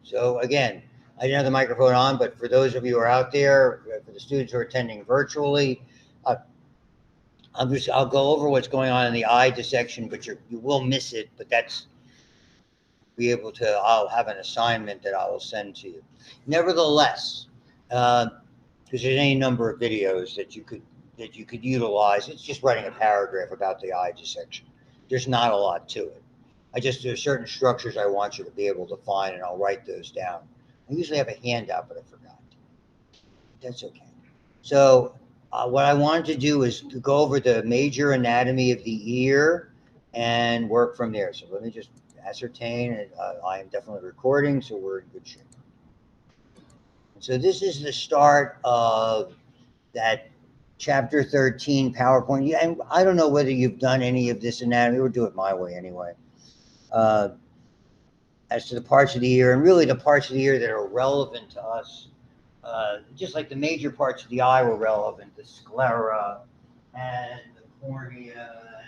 So again, I didn't have the microphone on, but for those of you who are out there, for the students who are attending virtually, uh, I'll go over what's going on in the eye dissection, but you will miss it. But that's be able to. I'll have an assignment that I will send to you. Nevertheless, because there's any number of videos that you could utilize. It's just writing a paragraph about the eye dissection. There's not a lot to it. There's certain structures I want you to be able to find, and I'll write those down. I usually have a handout, but I forgot. That's okay. So what I wanted to do is to go over the major anatomy of the ear and work from there. So let me just ascertain, and I am definitely recording, so we're in good shape. So this is the start of that chapter 13 PowerPoint. Yeah, and I don't know whether you've done any of this anatomy. We'll do it my way anyway. As to the parts of the ear, and really the parts of the ear that are relevant to us, just like the major parts of the eye were relevant, the sclera and the cornea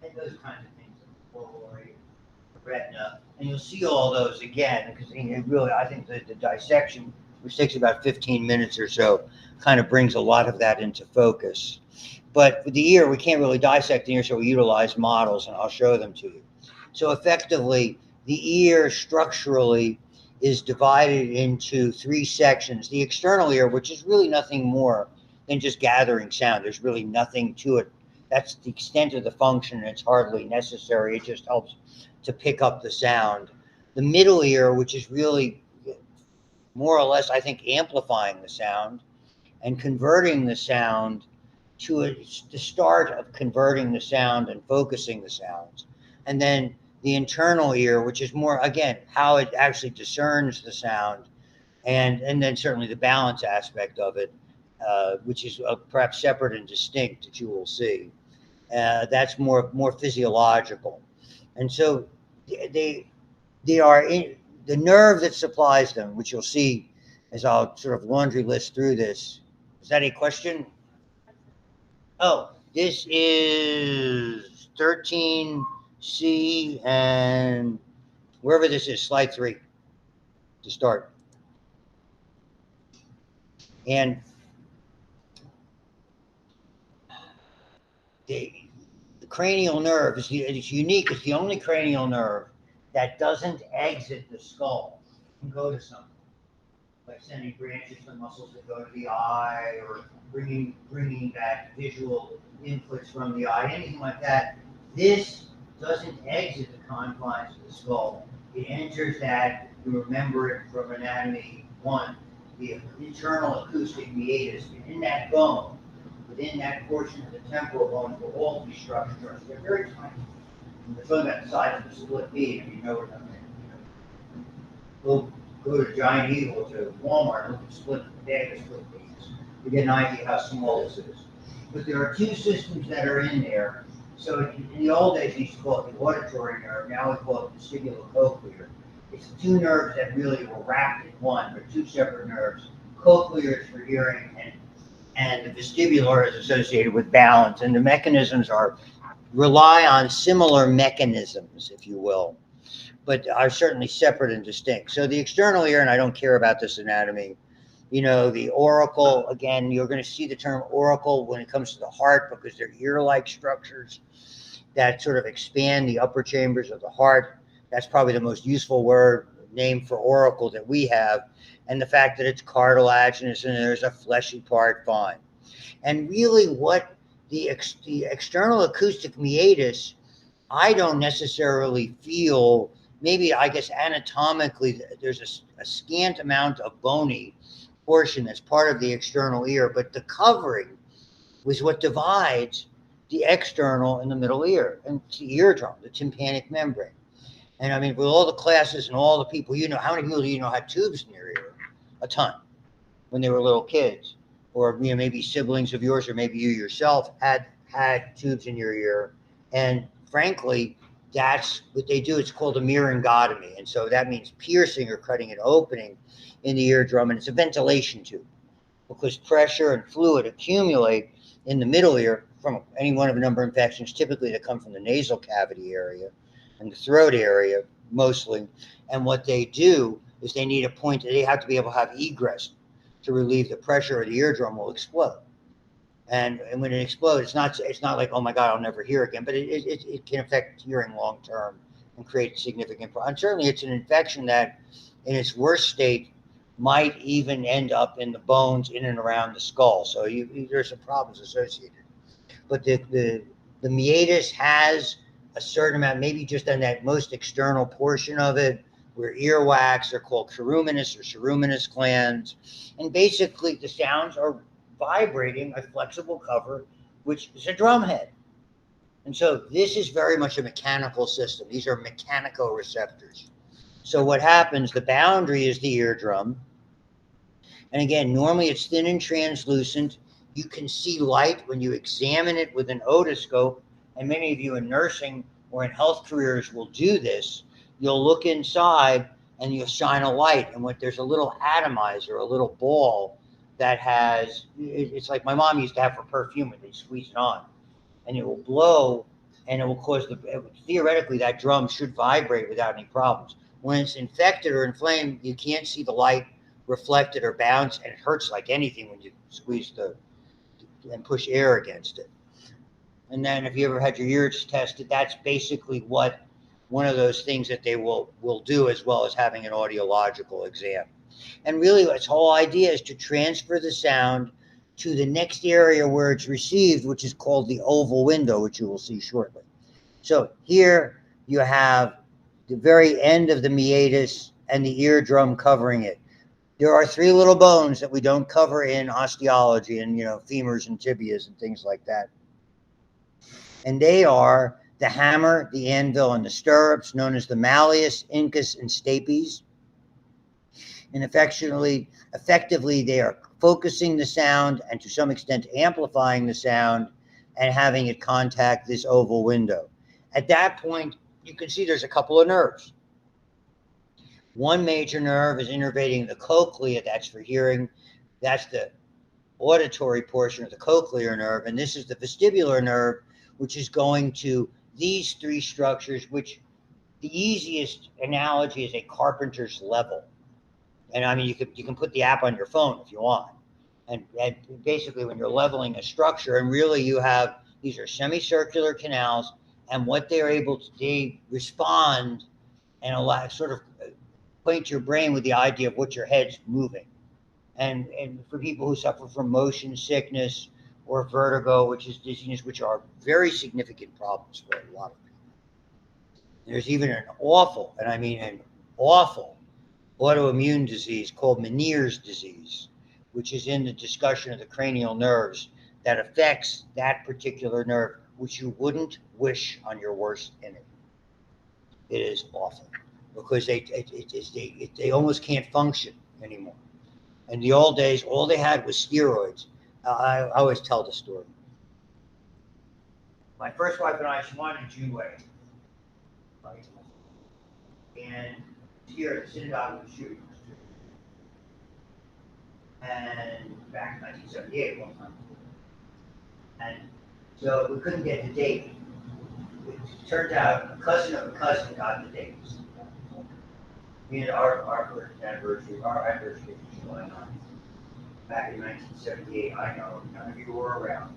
and those kinds of things, the choroid, the retina, and you'll see all those again because it really, I think the dissection, which takes about 15 minutes or so, kind of brings a lot of that into focus. But with the ear, we can't really dissect the ear, so we utilize models, and I'll show them to you. So effectively, the ear structurally is divided into three sections. The external ear, which is really nothing more than just gathering sound. There's really nothing to it. That's the extent of the function, and it's hardly necessary. It just helps to pick up the sound. The middle ear, which is really more or less, I think, amplifying the sound and converting the sound to the start of converting the sound and focusing the sounds. And then the internal ear, which is more, again, how it actually discerns the sound, and then certainly the balance aspect of it, which is perhaps separate and distinct that you will see. That's more physiological. And so they are in the nerve that supplies them, which you'll see as I'll sort of laundry list through this. Is that a question? Oh, this is 13C, and wherever this is, slide 3 to start. And the cranial nerve it's unique. It's the only cranial nerve that doesn't exit the skull and go to something, like sending branches to muscles that go to the eye, or bringing back visual inputs from the eye, anything like that. This doesn't exit the confines of the skull. It enters that, you remember it from anatomy 1, the internal acoustic meatus. In that bone, within that portion of the temporal bone, where all these structures are. So they're very tiny. And we're talking about the size of a split pea, if you know what I mean. Go to Giant Eagle to Walmart and look at the bag of split peas. You get an idea how small this is. But there are two systems that are in there. So in the old days, we used to call it the auditory nerve. Now we call it the vestibulocochlear. It's the two nerves that really were wrapped in one, but two separate nerves. Cochlear is for hearing, and the vestibular is associated with balance. And the mechanisms rely on similar mechanisms, if you will, but are certainly separate and distinct. So the external ear, and I don't care about this anatomy, the auricle, again, you're going to see the term auricle when it comes to the heart, because they're ear-like structures that sort of expand the upper chambers of the heart. That's probably the most useful name for auricle that we have. And the fact that it's cartilaginous and there's a fleshy part, fine. And really what the external acoustic meatus, I don't necessarily feel, maybe I guess anatomically there's a scant amount of bony portion that's part of the external ear, but the covering was what divides the external and the middle ear, and it's the eardrum, the tympanic membrane. And I mean, with all the classes and all the people, how many people do you know had tubes in their ear? A ton, when they were little kids, or maybe siblings of yours, or maybe you yourself had tubes in your ear. And frankly, that's what they do. It's called a myringotomy, and so that means piercing or cutting an opening in the eardrum, and it's a ventilation tube, because pressure and fluid accumulate in the middle ear from any one of a number of infections, typically that come from the nasal cavity area and the throat area mostly. And what they do is they need a point, they have to be able to have egress to relieve the pressure, or the eardrum will explode. And when it explodes, it's not like, oh my God, I'll never hear again, but it can affect hearing long term and create significant problems. And certainly it's an infection that in its worst state might even end up in the bones in and around the skull. So there's some problems associated. But the meatus has a certain amount, maybe just on that most external portion of it, where earwax are called ceruminous or ceruminous glands. And basically the sounds are vibrating a flexible cover, which is a drum head. And so this is very much a mechanical system. These are mechanicoreceptors. So what happens, the boundary is the eardrum. And again, normally it's thin and translucent. You can see light when you examine it with an otoscope. And many of you in nursing or in health careers will do this. You'll look inside and you'll shine a light. And there's a little atomizer, a little ball that has, it's like my mom used to have for perfume, and they squeeze it on. And it will blow, and it will cause theoretically, that drum should vibrate without any problems. When it's infected or inflamed, you can't see the light reflected or bounce, and it hurts like anything when you squeeze and push air against it. And then if you ever had your ears tested, that's basically one of those things that they will do, as well as having an audiological exam. And really its whole idea is to transfer the sound to the next area where it's received, which is called the oval window, which you will see shortly. So here you have the very end of the meatus and the eardrum covering it. There are three little bones that we don't cover in osteology, and femurs and tibias and things like that. And they are the hammer, the anvil, and the stirrups, known as the malleus, incus, and stapes. And effectively, they are focusing the sound and to some extent amplifying the sound and having it contact this oval window. At that point, you can see there's a couple of nerves. One major nerve is innervating the cochlea, that's for hearing. That's the auditory portion of the cochlear nerve. And this is the vestibular nerve, which is going to these three structures, which the easiest analogy is a carpenter's level. And I mean, you can put the app on your phone if you want. And basically when you're leveling a structure, and really these are semicircular canals, and what they're able to do, they respond and sort of acquaint your brain with the idea of what your head's moving. And for people who suffer from motion sickness or vertigo, which is dizziness, which are very significant problems for a lot of people. There's even an awful autoimmune disease called Meniere's disease, which is in the discussion of the cranial nerves, that affects that particular nerve, which you wouldn't wish on your worst enemy. It is awful because they almost can't function anymore. In the old days, all they had was steroids. I always tell the story. My first wife and I, she wanted a Jew wedding. Right? And here at the synagogue was shooting. And back in 1978, one time. And so we couldn't get the date. It turned out a cousin of a cousin got the dates. Our first anniversary, our anniversary was going on back in 1978. I know none of you were around.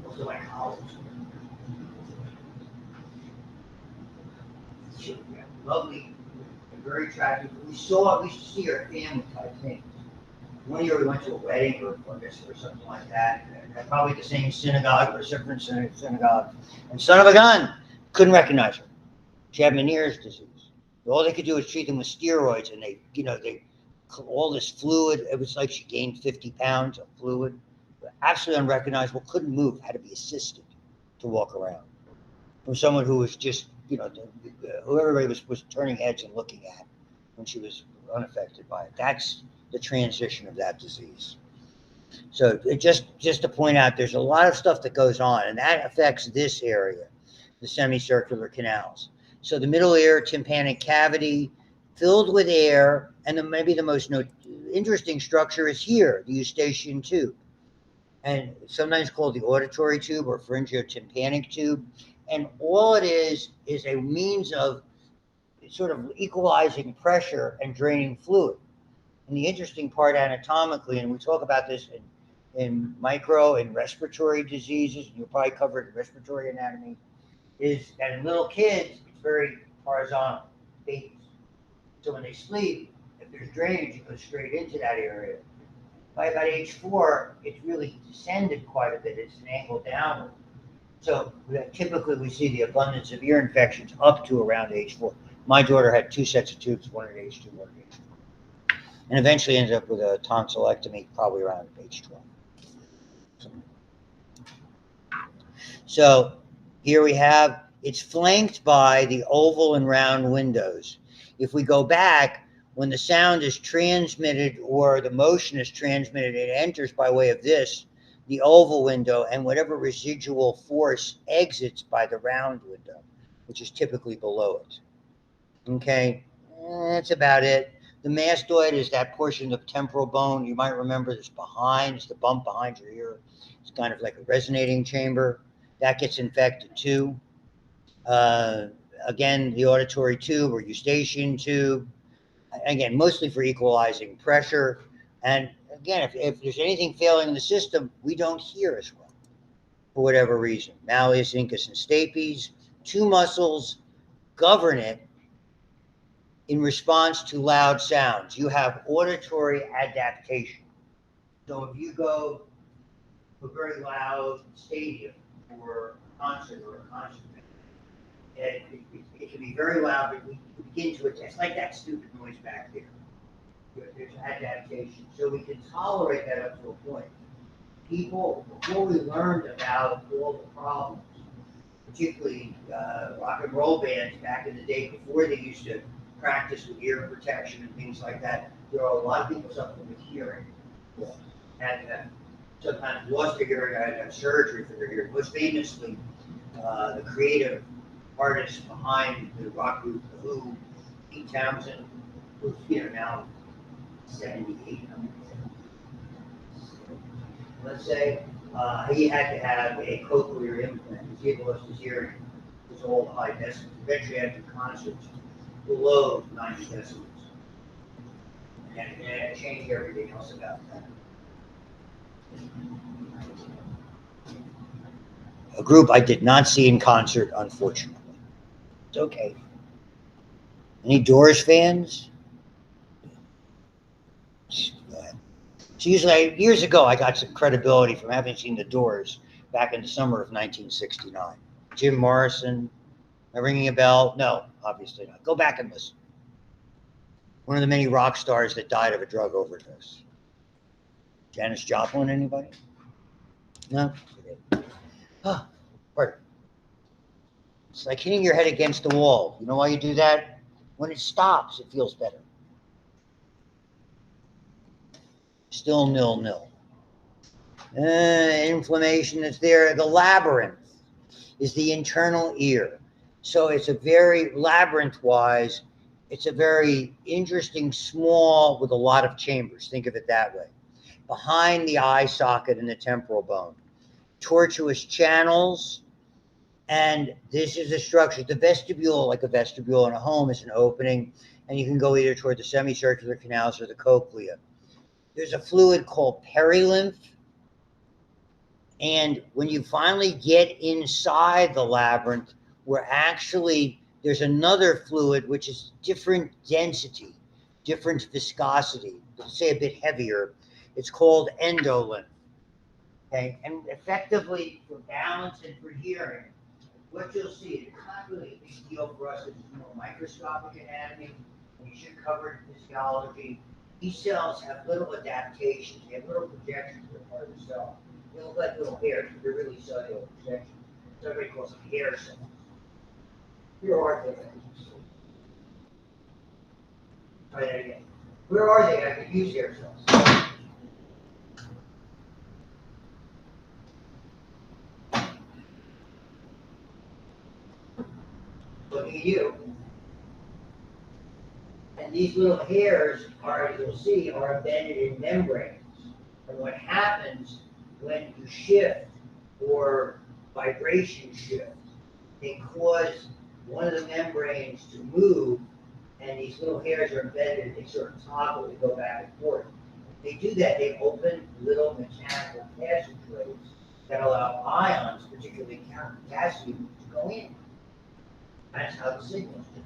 Most of my college. Lovely and very attractive. We used to see her family type things. One year we went to a wedding or something like that, and probably the same synagogue or a different synagogue. And son of a gun, couldn't recognize her. She had Meniere's disease. All they could do was treat them with steroids, and they all this fluid. It was like she gained 50 pounds of fluid. Absolutely unrecognizable. Couldn't move. Had to be assisted to walk around. From someone who was just who everybody was turning heads and looking at when she was unaffected by it. That's the transition of that disease. So just to point out, there's a lot of stuff that goes on, and that affects this area, the semicircular canals. So the middle ear tympanic cavity filled with air, and maybe the most interesting structure is here, the eustachian tube, and sometimes called the auditory tube or pharyngotympanic tube. And all it is a means of sort of equalizing pressure and draining fluid. And the interesting part anatomically, and we talk about this in micro and respiratory diseases, and you'll probably cover it in respiratory anatomy, is that in little kids, it's very horizontal, babies. So when they sleep, if there's drainage, it goes straight into that area. By about age 4, it's really descended quite a bit. It's an angle downward. So typically we see the abundance of ear infections up to around age 4. My daughter had 2 sets of tubes, one at age 2, one at age 4. And eventually ended up with a tonsillectomy probably around age 12. So here we have, it's flanked by the oval and round windows. If we go back, when the sound is transmitted or the motion is transmitted, it enters by way of this, the oval window, and whatever residual force exits by the round window, which is typically below it. Okay, that's about it. The mastoid is that portion of the temporal bone. You might remember this behind, it's the bump behind your ear. It's kind of like a resonating chamber. That gets infected too. Again, the auditory tube or eustachian tube. Again, mostly for equalizing pressure. And again, if there's anything failing in the system, we don't hear as well for whatever reason. Malleus, incus, and stapes, 2 muscles govern it in response to loud sounds. You have auditory adaptation. So if you go to a very loud stadium or a concert it can be very loud, but we begin to adjust. It's like that stupid noise back there. There's adaptation. So we can tolerate that up to a point. People, before we learned about all the problems, particularly rock and roll bands back in the day before they used to practice with ear protection and things like that, there are a lot of people suffering with hearing. And sometimes lost their hearing, had to have surgery for their hearing. Most famously, the creative artist behind the rock group The Who, Pete Townsend, who's now 78. Let's say he had to have a cochlear implant because he had lost his hearing. It was all high decibels. Eventually, after concerts, below 90 decibels, and it had to change everything else about that. A group I did not see in concert, unfortunately. It's okay. Any Doors fans? Go ahead. So usually, years ago, I got some credibility from having seen the Doors back in the summer of 1969. Jim Morrison, am I ringing a bell? No, obviously not. Go back and listen. One of the many rock stars that died of a drug overdose. Janis Joplin, anybody? No? Okay. Oh, pardon. It's like hitting your head against the wall. You know why you do that? When it stops, it feels better. Still nil. Inflammation is there. The labyrinth is the internal ear. So it's a very, labyrinth-wise, it's a very interesting, small, with a lot of chambers. Think of it that way. Behind the eye socket and the temporal bone. Tortuous channels. And this is the structure. The vestibule, like a vestibule in a home, is an opening. And you can go either toward the semicircular canals or the cochlea. There's a fluid called perilymph. And when you finally get inside the labyrinth, there's another fluid which is different density, different viscosity, let's say a bit heavier. It's called endolymph. Okay, and effectively for balance and for hearing, what you'll see, it's not really a big deal for us, it's more microscopic anatomy, and you should cover physiology. These cells have little adaptations, they have little projections that are part of the cell. They look like little hairs, but they're really cellular projections. So everybody calls them hair cells. Where are they? Try that again. Where are they? I could use hair cells. Looking at you. And these little hairs are, you'll see, are embedded in membranes. And what happens when you shift or vibration shift, they cause one of the membranes to move and these little hairs are embedded, and they sort of toggle, they go back and forth. They do that, they open little mechanical passageways that allow ions, particularly potassium, to go in. That's how the signal's generated.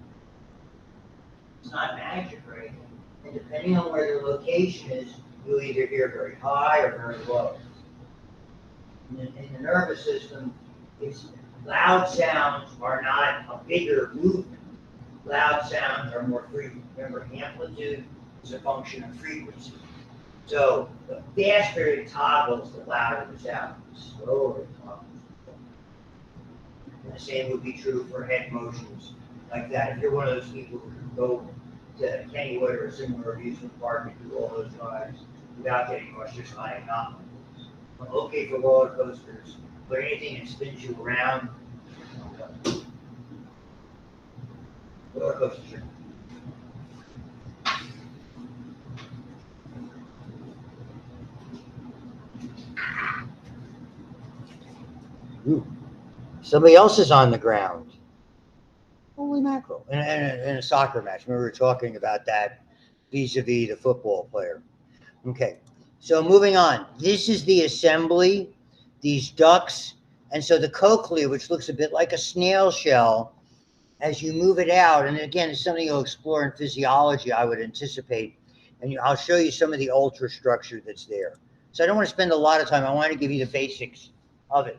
It's not magic or anything. And depending on where the location is, you'll either hear very high or very low. In the nervous system, it's loud sounds are not a bigger movement. Loud sounds are more frequent. Remember, amplitude is a function of frequency. So the faster it toggles, the louder the sound. The slower it toggles. And the same would be true for head motions like that. If you're one of those people who can go to Kennywood or a similar amusement park and do all those rides without getting nauseous, I am not. I'm okay for roller coasters, but anything that spins you around, roller coasters. Ooh. Somebody else is on the ground. Holy mackerel. In a soccer match. Remember, we were talking about that vis-a-vis the football player. Okay. So moving on. This is the assembly, these ducts. And so the cochlea, which looks a bit like a snail shell, as you move it out, and again, it's something you'll explore in physiology, I would anticipate. And I'll show you some of the ultrastructure that's there. So I don't want to spend a lot of time. I want to give you the basics of it.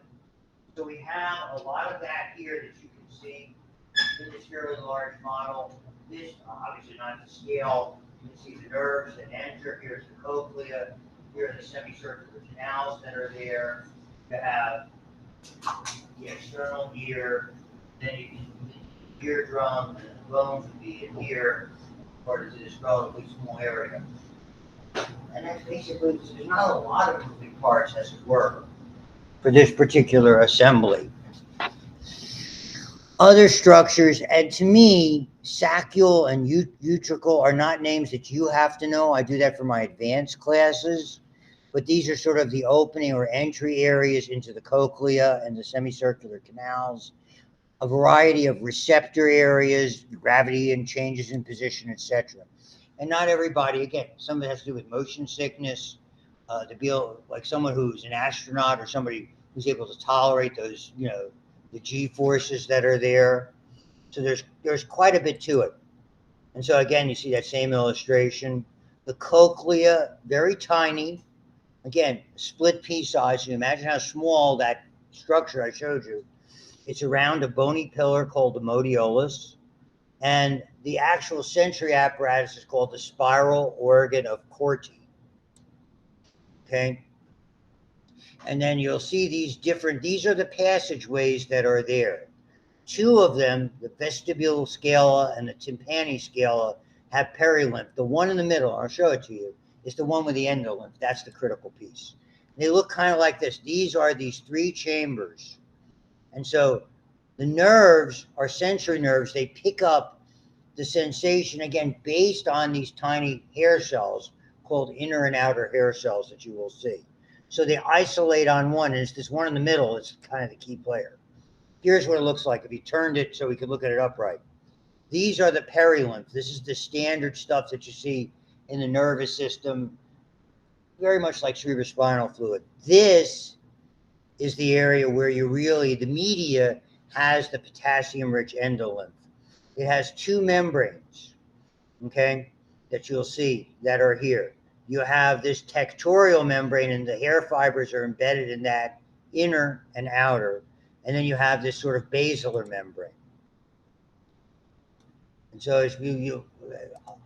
So we have a lot of that here that you can see in this fairly large model. This, obviously not to scale. You can see the nerves that enter. Here's the cochlea. Here are the semicircular canals that are there. You have the external ear. Then you can the eardrum and the bones would be in here, part of this relatively small area. And that's basically, so there's not a lot of moving parts, as it were, for this particular assembly. Other structures, and to me, saccule and utricle are not names that you have to know. I do that for my advanced classes, but these are sort of the opening or entry areas into the cochlea and the semicircular canals. A variety of receptor areas, gravity and changes in position, etc. And not everybody, again, some of it has to do with motion sickness, to be able, like someone who's an astronaut or somebody who's able to tolerate those, the G forces that are there. So there's quite a bit to it. And so again, you see that same illustration. The cochlea, very tiny. Again, split pea size. So you imagine how small that structure I showed you. It's around a bony pillar called the modiolus. And the actual sensory apparatus is called the spiral organ of Corti. Okay. And then you'll see these are the passageways that are there. Two of them, the vestibular scala and the tympani scala, have perilymph. The one in the middle, I'll show it to you, is the one with the endolymph. That's the critical piece. They look kind of like this. These are these three chambers. And so the nerves are sensory nerves. They pick up the sensation, again, based on these tiny hair cells called inner and outer hair cells that you will see. So they isolate on one, and it's this one in the middle that's kind of the key player. Here's what it looks like if you turned it so we could look at it upright. These are the perilymph. This is the standard stuff that you see in the nervous system, very much like cerebrospinal fluid. This is the area where the media has the potassium-rich endolymph. It has two membranes, okay, that you'll see that are here. You have this tectorial membrane, and the hair fibers are embedded in that inner and outer. And then you have this sort of basilar membrane. And so as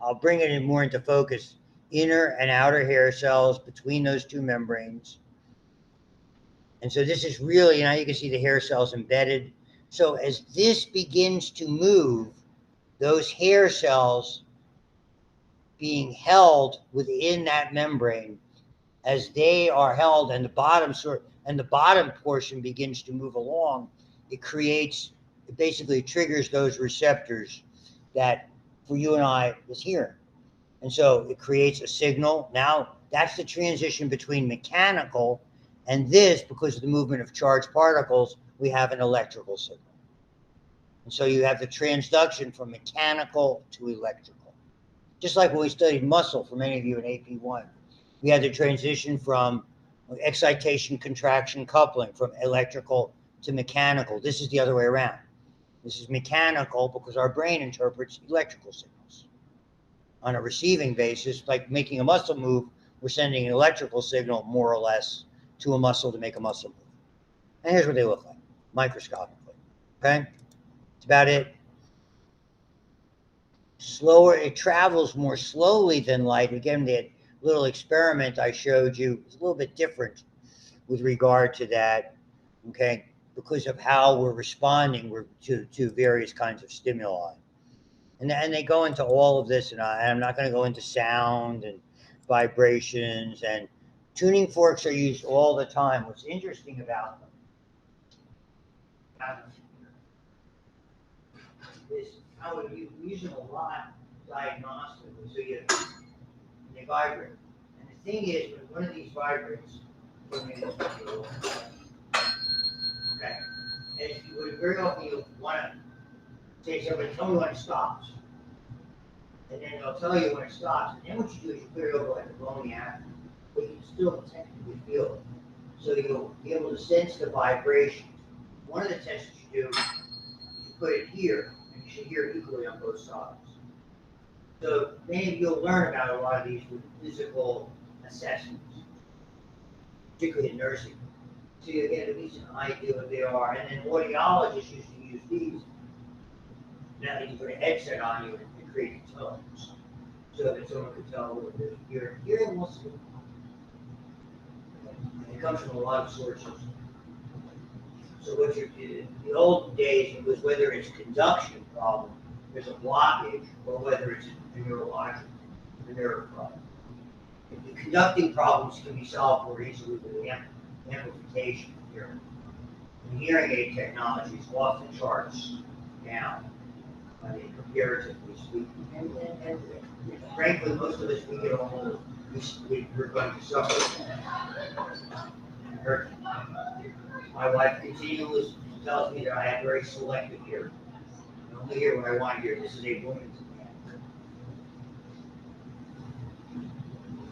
I'll bring it in more into focus, inner and outer hair cells between those two membranes. And so this is really, now you can see the hair cells embedded. So as this begins to move, those hair cells being held within that membrane, as they are held and the bottom portion begins to move along, it basically triggers those receptors that for you and I was hearing. And so it creates a signal. Now that's the transition between mechanical and this, because of the movement of charged particles, we have an electrical signal. And so you have the transduction from mechanical to electrical. Just like when we studied muscle, for many of you in AP1, we had the transition from excitation, contraction, coupling, from electrical to mechanical. This is the other way around. This is mechanical because our brain interprets electrical signals. On a receiving basis, like making a muscle move, we're sending an electrical signal, more or less, to a muscle to make a muscle move. And here's what they look like, microscopically. Okay? That's about it. Slower, it travels more slowly than light. Again, that little experiment I showed you is a little bit different with regard to that, okay, because of how we're responding to various kinds of stimuli. And they go into all of this, and I'm not going to go into sound and vibrations, and tuning forks are used all the time. What's interesting about them is how we use them a lot diagnostically. So they vibrate. And the thing is, when one of these vibrates, okay, and if you would very often you want to say somebody, tell me when it stops. And then they'll tell you when it stops. And then what you do is you put it over like a bony apple, but you can still technically feel it. So you'll be able to sense the vibrations. One of the tests you do is you put it here, and you should hear it equally on both sides. So many of you will learn about a lot of these with physical assessments, particularly in nursing. So you get at least an idea what they are. And then audiologists used to use these. Now they can put a headset on you and create tones, so that someone could tell what you're hearing. It comes from a lot of sources. So what you did in the old days, it was whether it's conduction problem, there's a blockage, or whether it's a neurological, a nerve problem. The conducting problems can be solved more easily with amplification of hearing. And hearing aid technology is off the charts now. I mean, comparatively speaking. And frankly, most of us, we get older, we're going to suffer. My wife continually tells me that I have very selective hearing. I only hear what I want to hear. This is a woman's man.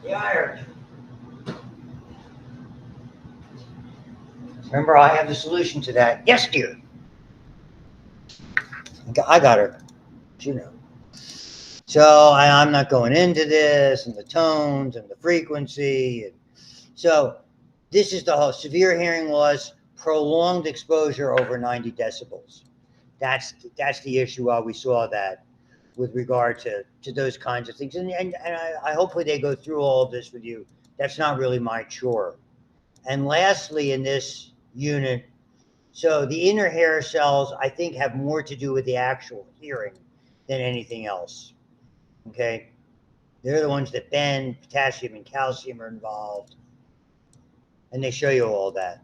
The iron. Remember, I have the solution to that. Yes, dear. I got her. You know. So I'm not going into this and the tones and the frequency. And so this is the whole severe hearing loss, prolonged exposure over 90 decibels. That's the issue. We saw that with regard to those kinds of things. And I hopefully they go through all of this with you. That's not really my chore. And lastly, in this unit, so the inner hair cells, I think, have more to do with the actual hearing than anything else. Okay? They're the ones that bend, potassium and calcium are involved. And they show you all that.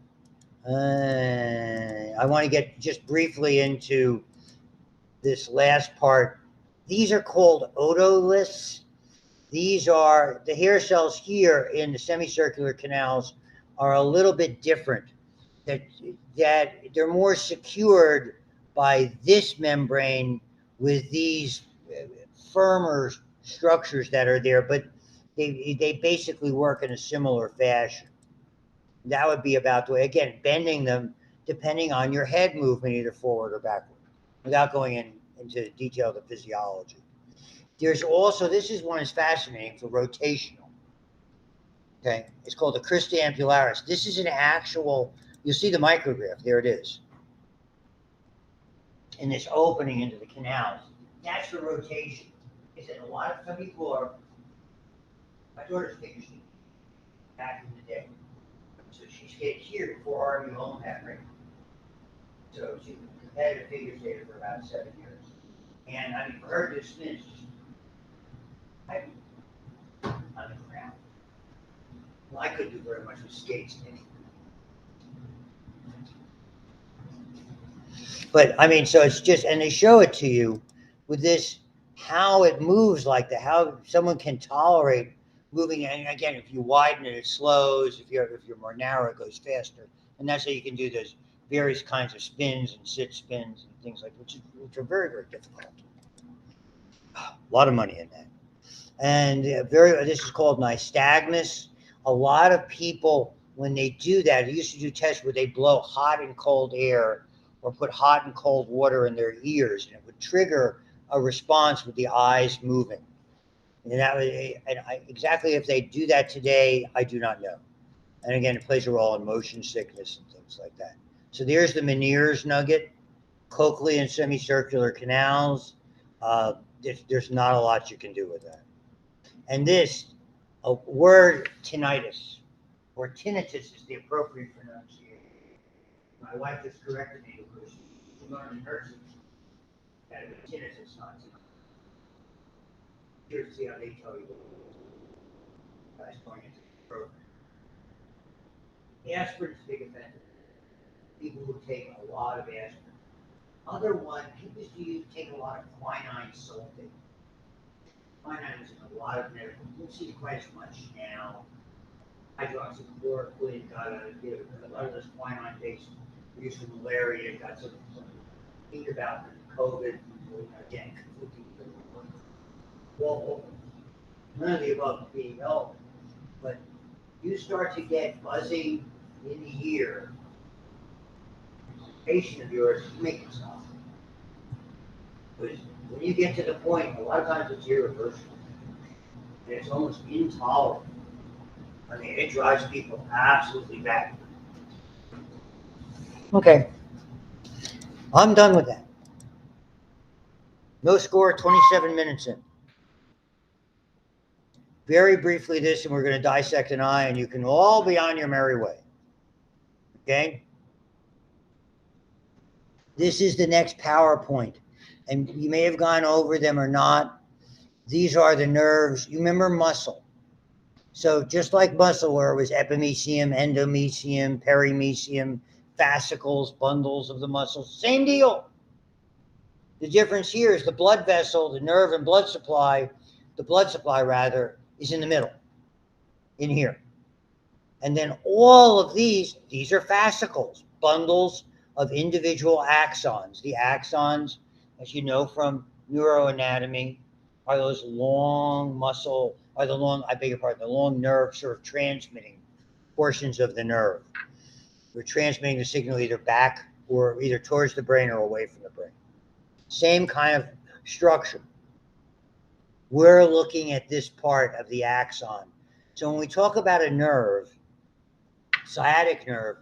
I want to get just briefly into this last part. These are called otoliths. These are the hair cells here in the semicircular canals are a little bit different. That they're more secured by this membrane with these firmer structures that are there, but they basically work in a similar fashion. That would be about the way, again, bending them depending on your head movement, either forward or backward, without going into detail of the physiology. There's also, this is one that's fascinating for rotational. Okay, it's called the crista ampularis. This is an actual, you'll see the micrograph, there it is. In this opening into the canals. That's the rotation. Is that some people are, my daughter's figure skating back in the day. So she skated here before RV home had ring. So she was a competitive figure skater for about 7 years. And I mean, for her to spin, on the ground. Well, I couldn't do very much with skates anyway. But I mean, so it's just, and they show it to you with this, how it moves like that, how someone can tolerate moving. And again, if you widen it, it slows. If you're more narrow, it goes faster. And that's how you can do those various kinds of spins and sit spins and things like which are very, very difficult. A lot of money in that. And this is called nystagmus. A lot of people, when they do that, they used to do tests where they blow hot and cold air or put hot and cold water in their ears, and it would trigger a response with the eyes moving. And exactly if they do that today, I do not know. And again, it plays a role in motion sickness and things like that. So there's the Meniere's nugget, cochlear and semicircular canals. There's not a lot you can do with that. And this, a word tinnitus, or tinnitus is the appropriate pronunciation. My wife just corrected me because she learned in nursing that it was tinnitus, not tinnitus. Here's see how they tell you. Guys going into the program. Aspirin is a big offender. People who take a lot of aspirin. Other one, people used to take a lot of quinine sulfate. Quinine is in a lot of medical. You don't see it quite as much now. Hydroxychloroquine got a lot of those quinine based use for malaria, got some think about COVID, again, well, none of the above being relevant, but you start to get buzzing in the ear, patient of yours, make it stop. Because when you get to the point, a lot of times it's irreversible, and it's almost intolerable. I mean, it drives people absolutely bad. Okay. I'm done with that. No score, 27 minutes in. Very briefly this, and we're going to dissect an eye, and you can all be on your merry way. Okay? This is the next PowerPoint, and you may have gone over them or not. These are the nerves. You remember muscle. So just like muscle, where it was epimysium, endomysium, perimysium, fascicles, bundles of the muscle, same deal. The difference here is the blood vessel, the nerve and blood supply, rather, is in the middle, in here. And then all of these are fascicles, bundles of individual axons. The axons, as you know from neuroanatomy, are those long muscle, are the long, I beg your pardon, the long nerve sort of transmitting portions of the nerve. We're transmitting the signal either back or either towards the brain or away from the brain. Same kind of structure. We're looking at this part of the axon. So when we talk about a nerve, sciatic nerve,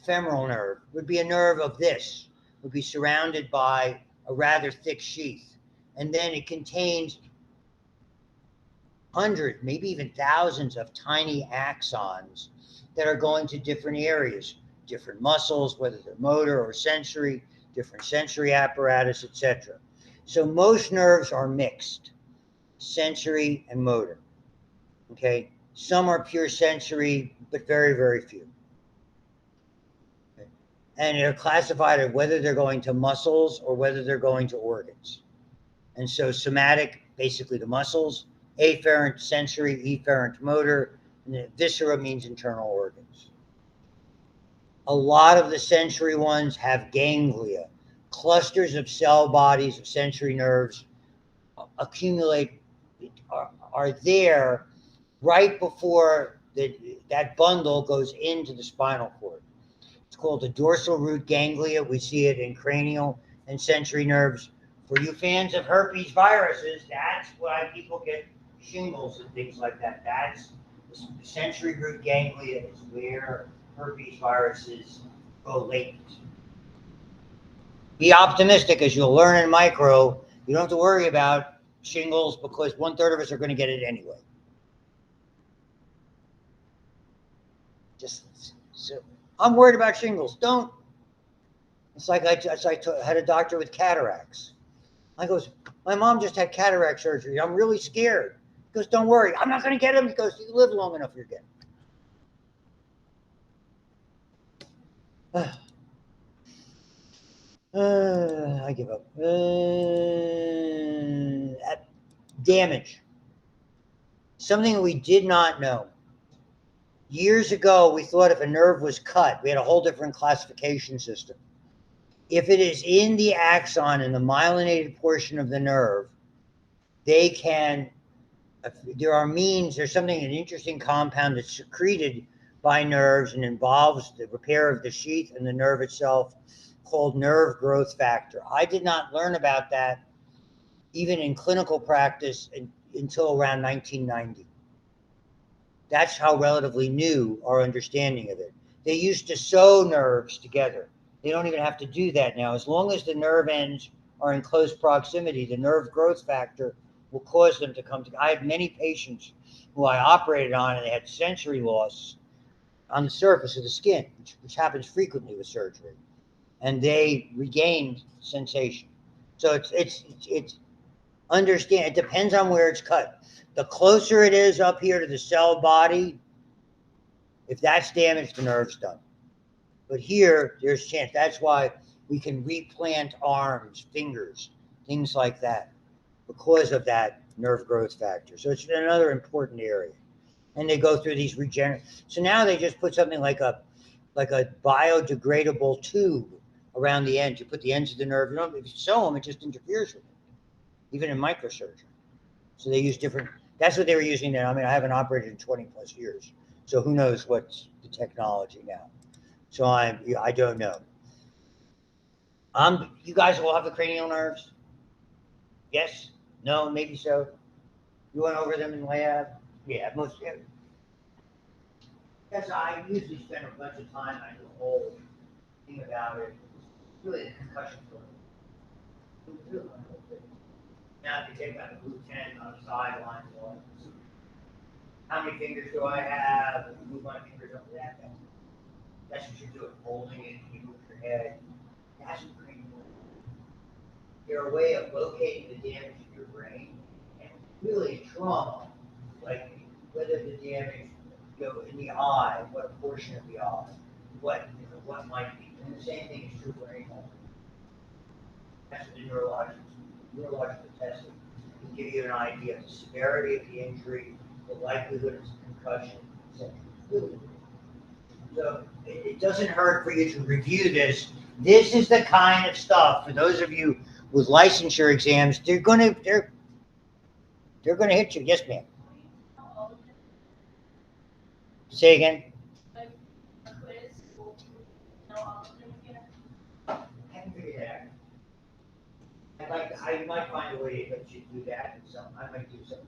femoral nerve, would be a nerve of this, would be surrounded by a rather thick sheath. And then it contains hundreds, maybe even thousands of tiny axons that are going to different areas, different muscles, whether they're motor or sensory, different sensory apparatus, etc. So most nerves are mixed, sensory and motor. Okay, some are pure sensory, but very, very few. Okay. And they're classified of whether they're going to muscles or whether they're going to organs. And so somatic, basically the muscles, afferent sensory, efferent motor, and the viscera means internal organs. A lot of the sensory ones have ganglia, clusters of cell bodies of sensory nerves accumulate, are there right before that bundle goes into the spinal cord. It's called the dorsal root ganglia. We see it in cranial and sensory nerves. For you fans of herpes viruses, that's why people get shingles and things like that. That's the sensory root ganglia is where herpes viruses go latent. Be optimistic, as you'll learn in micro. You don't have to worry about shingles because 1/3 of us are going to get it anyway. So I'm worried about shingles. Don't. It's like I had a doctor with cataracts. I goes, my mom just had cataract surgery. I'm really scared. He goes, don't worry. I'm not going to get them. He goes, you live long enough, you're getting I give up. Damage. Something we did not know. Years ago, we thought if a nerve was cut, we had a whole different classification system. If it is in the axon, in the myelinated portion of the nerve, they can, there are means, there's something, an interesting compound that's secreted by nerves and involves the repair of the sheath and the nerve itself, called nerve growth factor. I did not learn about that even in clinical practice until around 1990. That's how relatively new our understanding of it. They used to sew nerves together. They don't even have to do that now. As long as the nerve ends are in close proximity, the nerve growth factor will cause them to come together. I had many patients who I operated on and they had sensory loss on the surface of the skin, which happens frequently with surgery, and they regained sensation. So it's understand. It depends on where it's cut. The closer it is up here to the cell body, if that's damaged, the nerve's done. But here, there's chance. That's why we can replant arms, fingers, things like that, because of that nerve growth factor. So it's another important area. And they go through these regenerate. So now they just put something like a biodegradable tube around the end. You put the ends of the nerve. You don't, if you sew them, it just interferes with it, even in microsurgery. So they use different. That's what they were using then. I mean, I haven't operated in 20 plus years, so who knows what's the technology now. So I don't know. You guys all have the cranial nerves? Yes? No? Maybe so? You went over them in lab? Yeah, most. Yeah. Yes, I usually spend a bunch of time on the whole thing about it. It's really a concussion for me. Now, if you take out a blue 10 on the sideline, how many fingers do I have? Move my fingers up to that. That's what you're doing, holding it, you move your head. That's what cranial nerve. They're a way of locating the damage in your brain. And really trauma, like whether the damage in the eye, what portion of the eye, what might be. And the same thing is true for any health. That's what the neurological testing can give you an idea of the severity of the injury, the likelihood of concussion, etc. So it doesn't hurt for you to review this. This is the kind of stuff for those of you with licensure exams. They're gonna hit you. Yes, ma'am. Say again. I haven't figured that out. I might find a way that you do that. And some I might do something.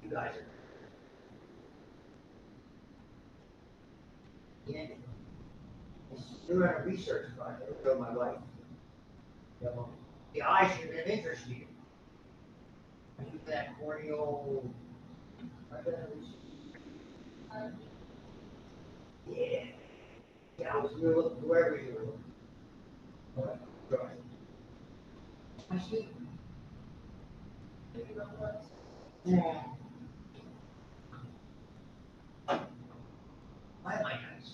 You guys are. Yeah. Doing a research project. I told my wife. You know, the eye should have interested you. That corneal. Yeah. Yeah, I was looking wherever you were looking. Right. I see. Yeah. I like this.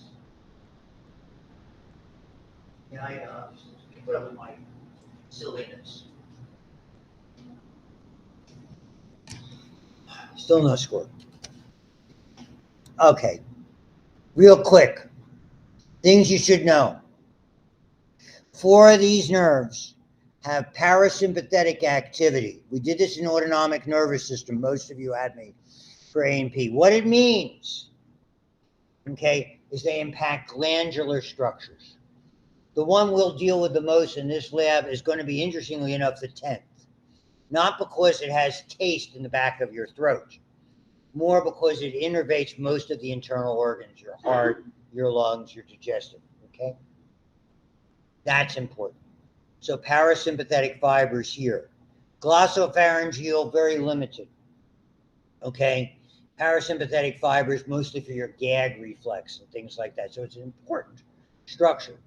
Yeah, I put up with my silliness. Still no score. Okay. Real quick. Things you should know. 4 of these nerves have parasympathetic activity. We did this in autonomic nervous system. Most of you had me for A&P. What it means, okay, is they impact glandular structures. The one we'll deal with the most in this lab is going to be, interestingly enough, the 10th. Not because it has taste in the back of your throat, more because it innervates most of the internal organs, your heart, your lungs, your digestive, okay? That's important. So parasympathetic fibers here. Glossopharyngeal, very limited, okay? Parasympathetic fibers mostly for your gag reflex and things like that. So it's an important structure.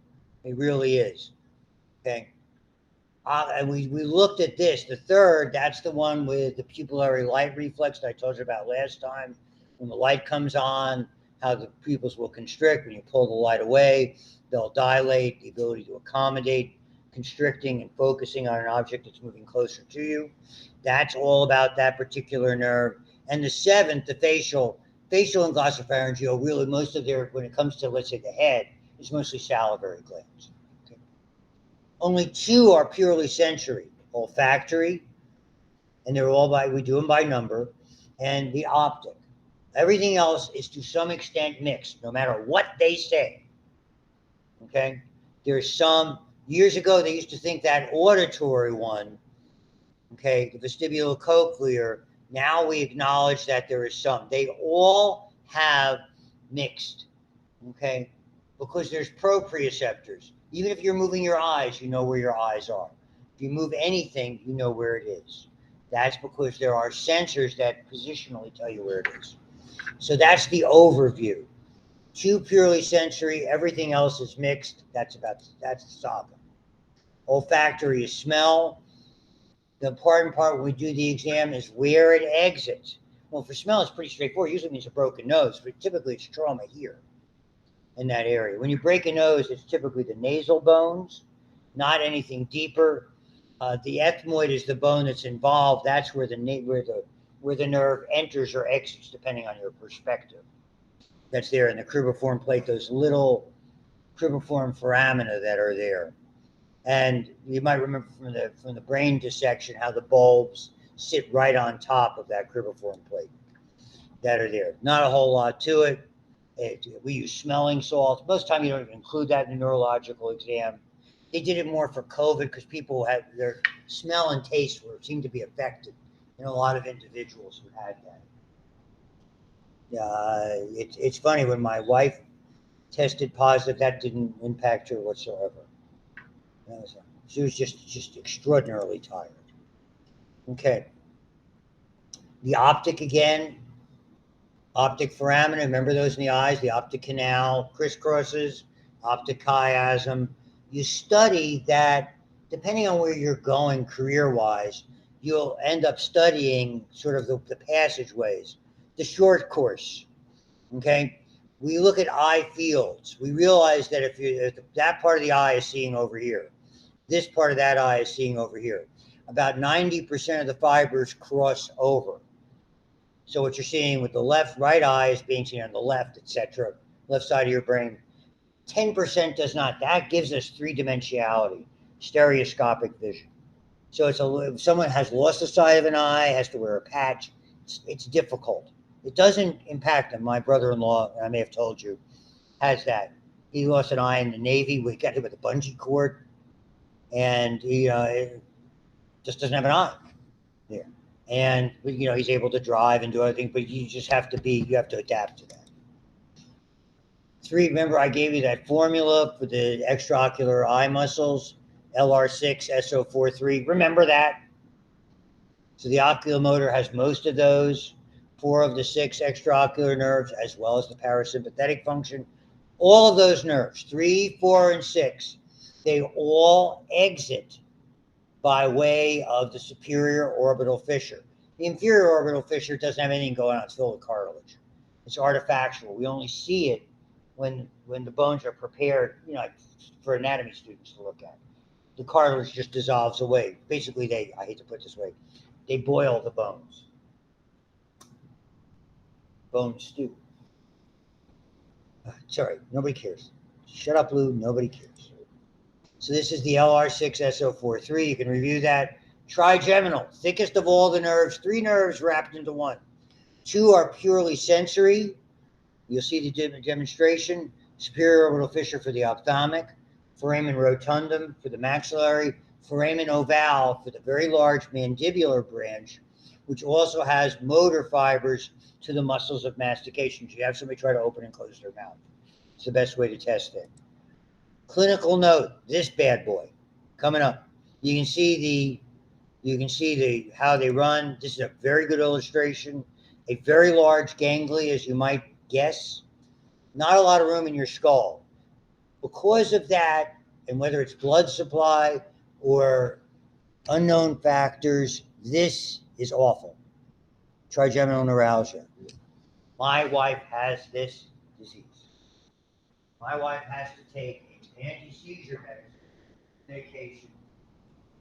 It really is, okay? And we looked at this. The third, that's the one with the pupillary light reflex that I told you about last time. When the light comes on, how the pupils will constrict. When you pull the light away, they'll dilate, the ability to accommodate constricting and focusing on an object that's moving closer to you. That's all about that particular nerve. And the seventh, the facial and glossopharyngeal, really most of their, when it comes to, let's say, the head, is mostly salivary glands. Okay. Only two are purely sensory: olfactory, and they're all by, we do them by number, and the optic. Everything else is to some extent mixed, no matter what they say. Okay? There's some, years ago, they used to think that auditory one, okay, the vestibulocochlear, now we acknowledge that there is some. They all have mixed, okay? Because there's proprioceptors. Even if you're moving your eyes, you know where your eyes are. If you move anything, you know where it is. That's because there are sensors that positionally tell you where it is. So that's the overview. Two purely sensory, everything else is mixed. That's the saga. Olfactory is smell. The important part when we do the exam is where it exits. Well, for smell, it's pretty straightforward. Usually means a broken nose, but typically it's trauma here in that area. When you break a nose, it's typically the nasal bones, not anything deeper. The ethmoid is the bone that's involved. That's where the nerve enters or exits, depending on your perspective. That's there in the cribriform plate. Those little cribriform foramina that are there. And you might remember from the brain dissection how the bulbs sit right on top of that cribriform plate that are there. Not a whole lot to it. We use smelling salts. Most of the time you don't even include that in the neurological exam. They did it more for COVID because people had their smell and taste seemed to be affected in a lot of individuals who had that. It's funny, when my wife tested positive, that didn't impact her whatsoever. She was just extraordinarily tired. Okay. The optic again, optic foramina, remember those in the eyes, the optic canal, crisscrosses, optic chiasm. You study that, depending on where you're going career-wise, you'll end up studying sort of the passageways, the short course, okay? We look at eye fields. We realize that if that part of the eye is seeing over here, this part of that eye is seeing over here, about 90% of the fibers cross over. So what you're seeing with the right eye is being seen on the left, etc., left side of your brain. 10% does not. That gives us three-dimensionality, stereoscopic vision. So if someone has lost the side of an eye, has to wear a patch, it's difficult. It doesn't impact them. My brother-in-law, I may have told you, has that. He lost an eye in the Navy. We got him with a bungee cord, and he just doesn't have an eye there. And he's able to drive and do other things, but you have to adapt to that. Remember I gave you that formula for the extraocular eye muscles, LR6, SO43. Remember that? So the oculomotor has most of those, 4 of the 6 extraocular nerves, as well as the parasympathetic function. All of those nerves, 3, 4, and 6, they all exit by way of the superior orbital fissure. The inferior orbital fissure doesn't have anything going on. It's filled with cartilage. It's artifactual. We only see it when the bones are prepared, for anatomy students to look at. The cartilage just dissolves away. Basically, I hate to put it this way, they boil the bones. Bone stew. Sorry, nobody cares. Shut up, Lou. Nobody cares. So this is the LR6SO43. You can review that. Trigeminal, thickest of all the nerves, 3 nerves wrapped into one. 2 are purely sensory. You'll see the demonstration. Superior orbital fissure for the ophthalmic, foramen rotundum for the maxillary, foramen ovale for the very large mandibular branch, which also has motor fibers to the muscles of mastication. So you have somebody try to open and close their mouth. It's the best way to test it. Clinical note, this bad boy coming up. You can see how they run. This is a very good illustration. A very large ganglia, as you might guess. Not a lot of room in your skull. Because of that, and whether it's blood supply or unknown factors, this is awful. Trigeminal neuralgia. My wife has this disease. My wife has to take anti-seizure medicine medication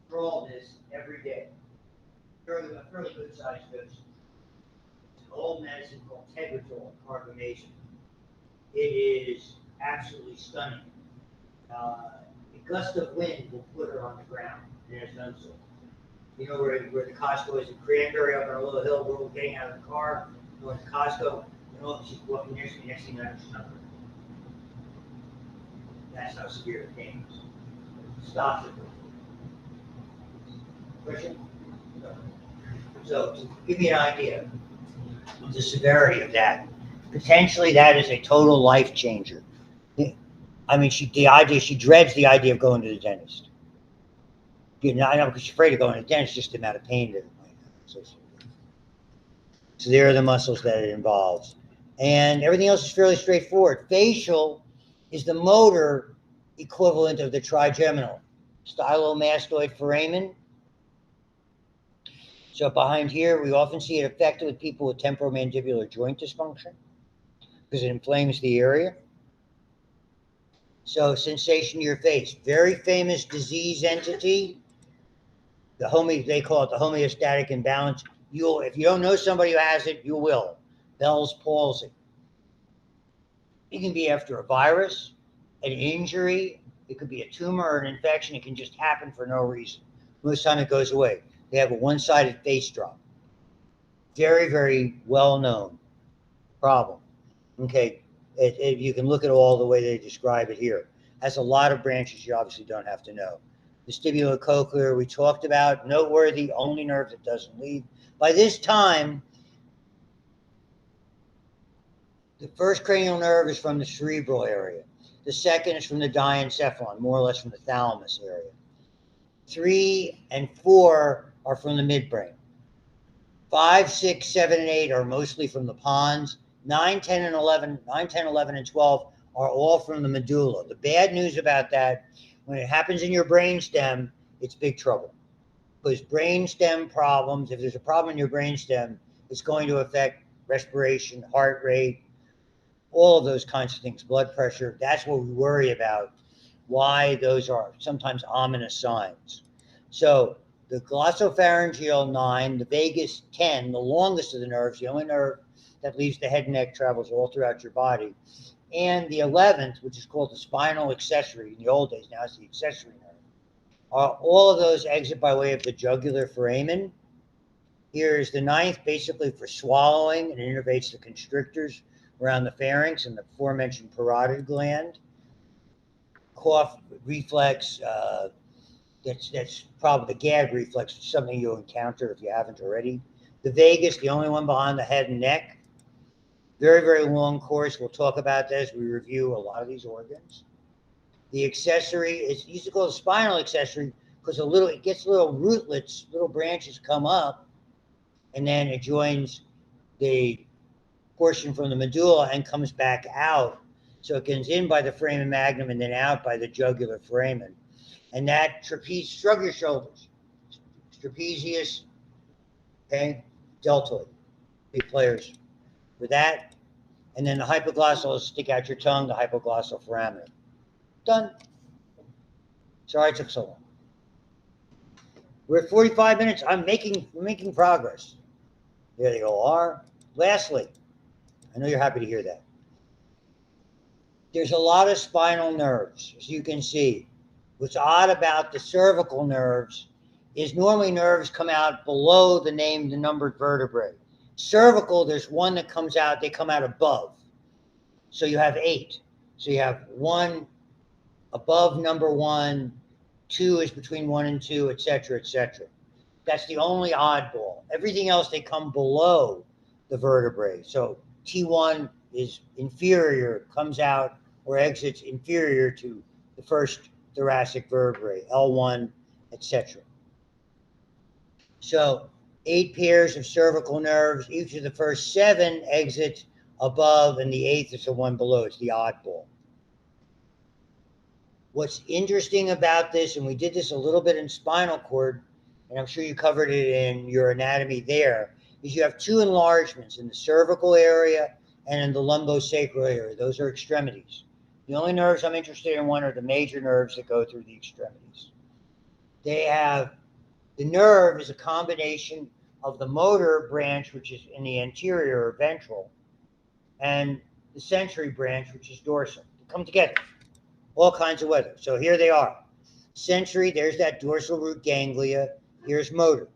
for all this every day. A fairly good sized dose. It's an old medicine called Tegretol carbamazine. It is absolutely stunning. A gust of wind will put her on the ground, and it has done so. You know where the Costco is in Cranberry up on a little hill, we're getting out of the car, going to Costco, and she's walking next to me, next thing you know, she's not. That's how severe the pain is. Stops it. Question? So to give you an idea of the severity of that, potentially that is a total life changer. I mean, she dreads the idea of going to the dentist. You know, I know because she's afraid of going to the dentist, just the amount of pain that it might have. So there are the muscles that it involves. And everything else is fairly straightforward. Facial is the motor equivalent of the trigeminal. Stylomastoid foramen. So behind here, we often see it affected with people with temporomandibular joint dysfunction because it inflames the area. So sensation to your face, very famous disease entity. They call it the homeostatic imbalance. If you don't know somebody who has it, you will. Bell's palsy. It can be after a virus, an injury. It could be a tumor or an infection. It can just happen for no reason. Most of the time it goes away. They have a one-sided face drop. Very, very well-known problem. Okay, you can look at all the way they describe it here. Has a lot of branches you obviously don't have to know. Vestibulocochlear we talked about, noteworthy, only nerve that doesn't leave. By this time, the first cranial nerve is from the cerebral area. The second is from the diencephalon, more or less from the thalamus area. 3 and 4 are from the midbrain. 5, 6, 7, and 8 are mostly from the pons. 9, 10, and 11, 9, 10, 11, and 12 are all from the medulla. The bad news about that, when it happens in your brainstem, it's big trouble. Because brainstem problems, if there's a problem in your brainstem, it's going to affect respiration, heart rate, all of those kinds of things, blood pressure. That's what we worry about, why those are sometimes ominous signs. So the glossopharyngeal 9, the vagus 10, the longest of the nerves, the only nerve that leaves the head and neck, travels all throughout your body, and the 11th, which is called the spinal accessory, in the old days, now it's the accessory nerve, all of those exit by way of the jugular foramen. Here is the 9th, basically for swallowing, and it innervates the constrictors around the pharynx and the aforementioned parotid gland. Cough reflex, that's probably the gag reflex, something you'll encounter if you haven't already. The vagus, the only one behind the head and neck. Very, very long course. We'll talk about this. We review a lot of these organs. The accessory is used to call the spinal accessory because it gets little rootlets, little branches come up, and then it joins the portion from the medulla and comes back out. So it goes in by the foramen magnum and then out by the jugular foramen. And that trapezius, shrug your shoulders. Trapezius, okay, deltoid, big players for that. And then the hypoglossal, stick out your tongue, the hypoglossal foramen. Done. Sorry it took so long. We're at 45 minutes. We're making progress. There they all are. Lastly, I know you're happy to hear that. There's a lot of spinal nerves, as you can see. What's odd about the cervical nerves is normally nerves come out below the numbered vertebrae. Cervical, there's one that comes out, they come out above. So you have 8. So you have 1 above number 1, 2 is between 1 and 2, etc., etc. That's the only oddball. Everything else, they come below the vertebrae. So T1 is inferior, comes out or exits inferior to the first thoracic vertebrae, L1, etc. So 8 pairs of cervical nerves. Each of the first 7 exits above, and the 8th is the one below. It's the oddball. What's interesting about this, and we did this a little bit in spinal cord, and I'm sure you covered it in your anatomy there, is you have 2 enlargements in the cervical area and in the lumbosacral area. Those are extremities. The only nerves I'm interested in are the major nerves that go through the extremities. They have, the nerve is a combination of the motor branch, which is in the anterior or ventral, and the sensory branch, which is dorsal. They come together, all kinds of weather. So here they are. Sensory, there's that dorsal root ganglia. Here's motor.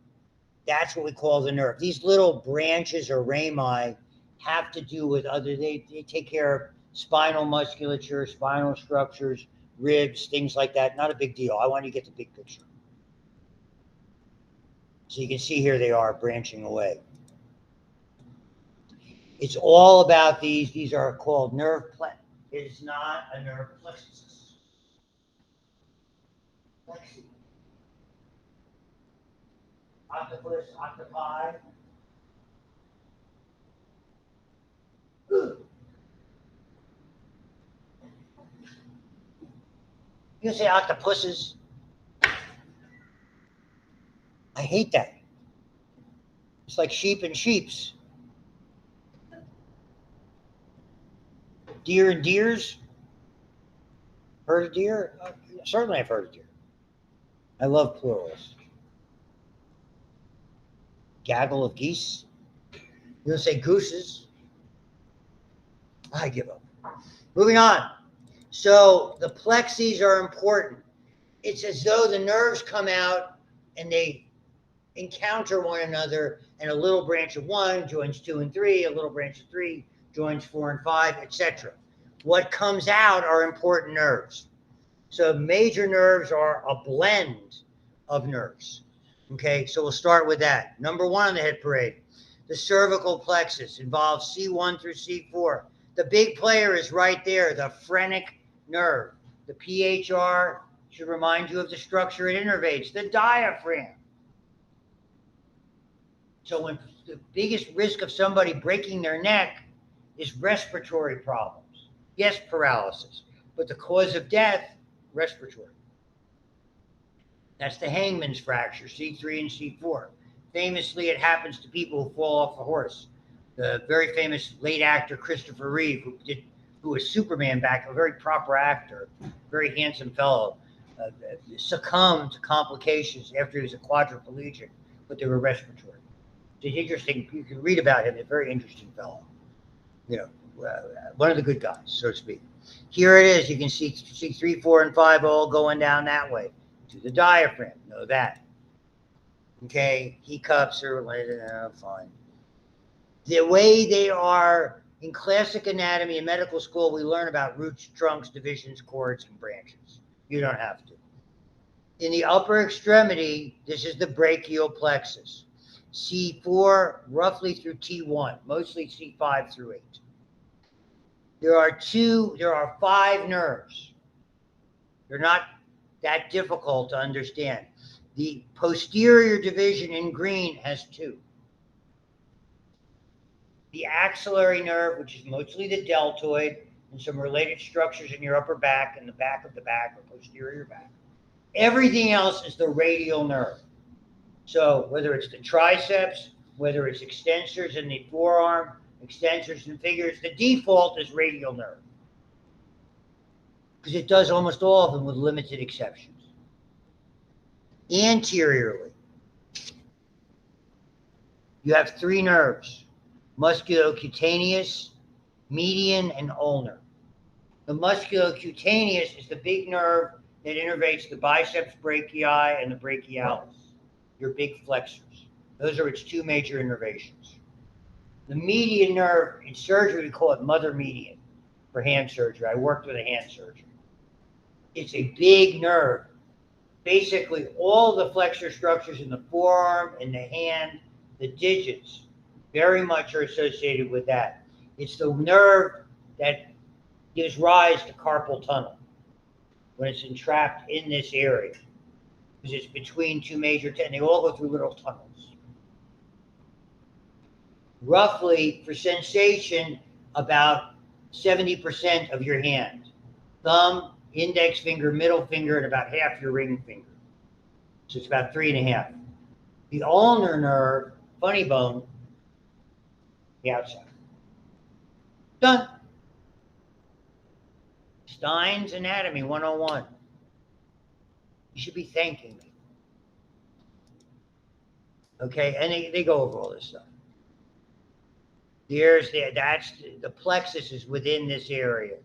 That's what we call the nerve. These little branches or rami have to do with they take care of spinal musculature, spinal structures, ribs, things like that. Not a big deal. I want you to get the big picture. So you can see here they are branching away. It's all about these. These are called nerve plexus. It is not a nerve plexus. Plexi. Octopus, octopi. You say octopuses. I hate that. It's like sheep and sheeps. Deer and deers. Heard of deer? Certainly I've heard of deer. I love plurals. Gaggle of geese. You don't say gooses. I give up. Moving on. So the plexes are important. It's as though the nerves come out and they encounter one another, and a little branch of 1 joins 2 and 3, a little branch of 3 joins 4 and 5, etc. What comes out are important nerves. So major nerves are a blend of nerves. Okay, so we'll start with that. Number 1 on the head parade, the cervical plexus involves C1 through C4. The big player is right there, the phrenic nerve. The PHR should remind you of the structure it innervates, the diaphragm. So when the biggest risk of somebody breaking their neck is respiratory problems. Yes, paralysis, but the cause of death, respiratory. That's the hangman's fracture, C3 and C4. Famously, it happens to people who fall off a horse. The very famous late actor Christopher Reeve, who was Superman back, a very proper actor, very handsome fellow, succumbed to complications after he was a quadriplegic, but they were respiratory. It's interesting. You can read about him. A very interesting fellow. One of the good guys, so to speak. Here it is. You can see 3, 4, and 5 all going down that way to the diaphragm. Know that. Okay, he cups are fine. The way they are in classic anatomy in medical school, we learn about roots, trunks, divisions, cords, and branches. You don't have to. In the upper extremity, this is the brachial plexus. C4 roughly through T1, mostly C5 through 8. There are 5 nerves. They're not that difficult to understand. The posterior division in green has 2. The axillary nerve, which is mostly the deltoid, and some related structures in your upper back and the back of the back or posterior back. Everything else is the radial nerve. So whether it's the triceps, whether it's extensors in the forearm, extensors and fingers, the default is radial nerve. Because it does almost all of them with limited exceptions. Anteriorly, you have 3 nerves, musculocutaneous, median, and ulnar. The musculocutaneous is the big nerve that innervates the biceps brachii and the brachialis, your big flexors. Those are its 2 major innervations. The median nerve, in surgery, we call it mother median for hand surgery. I worked with a hand surgeon. It's a big nerve. Basically, all the flexor structures in the forearm, in the hand, the digits, very much are associated with that. It's the nerve that gives rise to carpal tunnel when it's entrapped in this area, because it's between 2 major tendons. They all go through little tunnels. Roughly, for sensation, about 70% of your hand. Thumb, index finger, middle finger, and about half your ring finger. So it's about 3.5. The ulnar nerve, funny bone, the outside. Done. Stein's Anatomy 101. You should be thanking me. Okay, and they go over all this stuff. That's the plexus is within this area,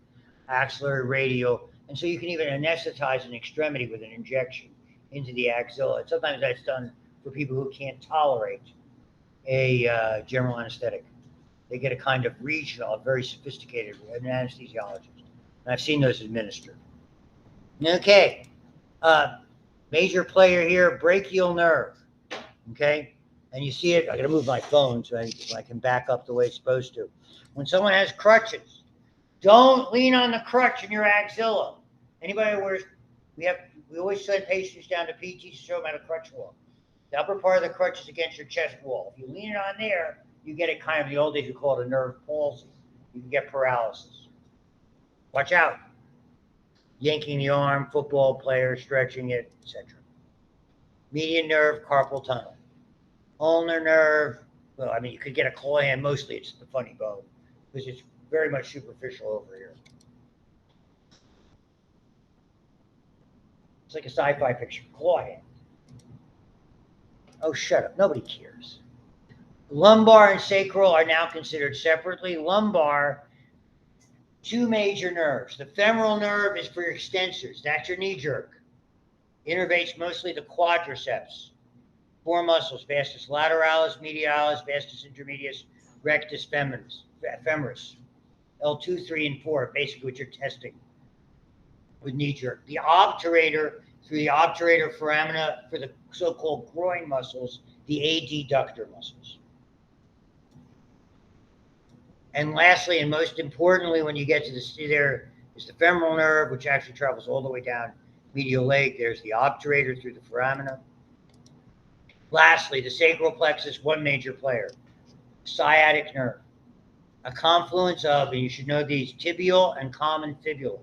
axillary, radial, and so you can even anesthetize an extremity with an injection into the axilla. And sometimes that's done for people who can't tolerate a general anesthetic. They get a kind of regional, very sophisticated anesthesiologist. And I've seen those administered. Okay, major player here, brachial nerve. Okay, and you see it. I got to move my phone so I can back up the way it's supposed to. When someone has crutches, don't lean on the crutch in your axilla. Anybody wears, we always send patients down to PT to show them how to crutch walk. The upper part of the crutch is against your chest wall. If you lean it on there, you get it kind of, in the old days, we call it a nerve palsy. You can get paralysis. Watch out. Yanking the arm, football player, stretching it, etc. Median nerve, carpal tunnel. Ulnar nerve, well, I mean, you could get a claw hand. Mostly it's the funny bone because it's very much superficial over here. It's like a sci-fi picture. Claw hand. Oh, shut up. Nobody cares. Lumbar and sacral are now considered separately. Lumbar, two major nerves. The femoral nerve is for your extensors. That's your knee jerk. Innervates mostly the quadriceps. Four muscles: vastus lateralis, medialis, vastus intermedius, rectus femoris. L2, 3, and 4, basically what you're testing with knee jerk. The obturator, through the obturator foramina for the so-called groin muscles, the adductor muscles. And lastly, and most importantly, when you get to there is the femoral nerve, which actually travels all the way down medial leg. There's the obturator through the foramina. Lastly, the sacral plexus, one major player, sciatic nerve, a confluence of, and you should know these, tibial and common fibula.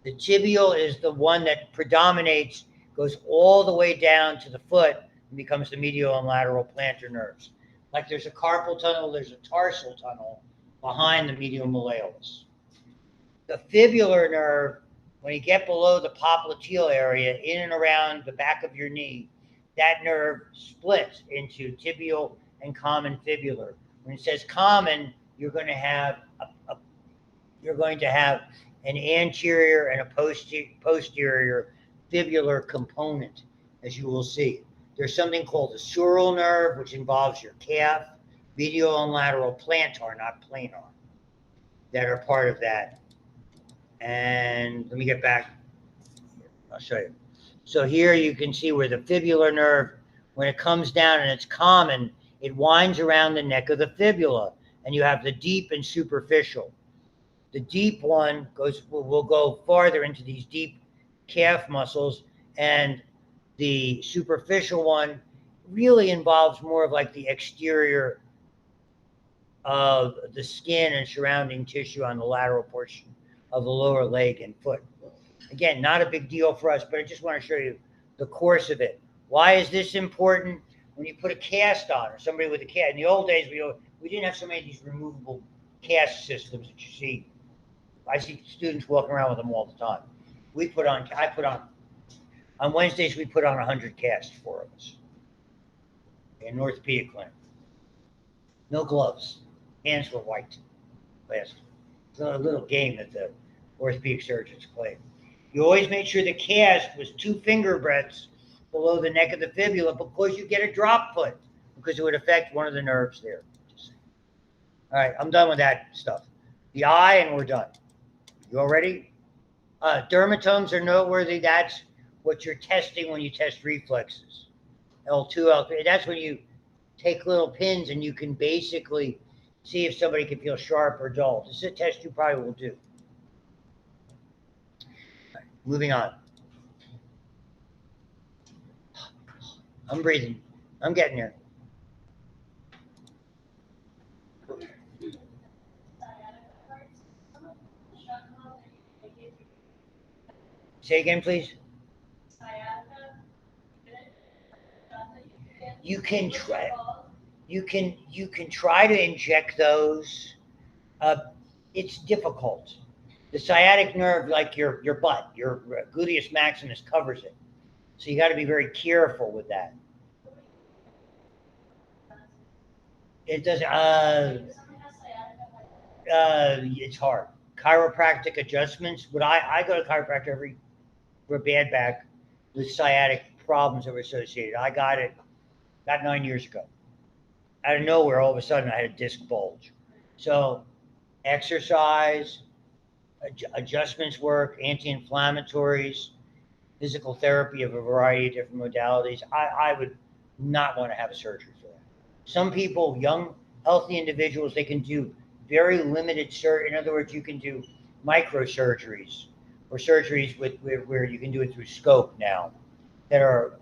The tibial is the one that predominates, goes all the way down to the foot and becomes the medial and lateral plantar nerves. Like there's a carpal tunnel, there's a tarsal tunnel behind the medial malleolus. The fibular nerve, when you get below the popliteal area, in and around the back of your knee, that nerve splits into tibial and common fibular. When it says common, you're going to have an anterior and a posterior fibular component, as you will see. There's something called the sural nerve, which involves your calf, medial and lateral plantar, not planar, that are part of that. And let me get back. I'll show you. So here you can see where the fibular nerve, when it comes down and it's common, it winds around the neck of the fibula, and you have the deep and superficial. The deep one will go farther into these deep calf muscles, and the superficial one really involves more of like the exterior of the skin and surrounding tissue on the lateral portion of the lower leg and foot. Again, not a big deal for us, but I just want to show you the course of it. Why is this important? When you put a cast on, or somebody with a cast, in the old days, we didn't have so many of these removable cast systems that you see. I see students walking around with them all the time. On Wednesdays, we put on 100 casts, 4 of us, in orthopedic clinic. No gloves. Hands were white. It's a little game that the orthopedic surgeons played. You always make sure the cast was 2 finger breadths below the neck of the fibula, because you get a drop foot, because it would affect one of the nerves there. All right, I'm done with that stuff. The eye, and we're done. You all ready? Dermatomes are noteworthy. That's what you're testing when you test reflexes. L2, L3. That's when you take little pins and you can basically see if somebody can feel sharp or dull. This is a test you probably will do. Right, moving on. I'm breathing. I'm getting there. Say again, please. You can try. You can try to inject those. It's difficult. The sciatic nerve, like your butt, your gluteus maximus covers it, so you got to be very careful with that. It doesn't. It's hard. Chiropractic adjustments. But I go to chiropractor every for a bad back with sciatic problems that were associated. I got it about 9 years ago. Out of nowhere, all of a sudden, I had a disc bulge. So exercise, adjustments work, anti-inflammatories, physical therapy of a variety of different modalities. I would not want to have a surgery for that. Some people, young, healthy individuals, they can do very limited surgery. In other words, you can do microsurgeries or surgeries where you can do it through scope now that are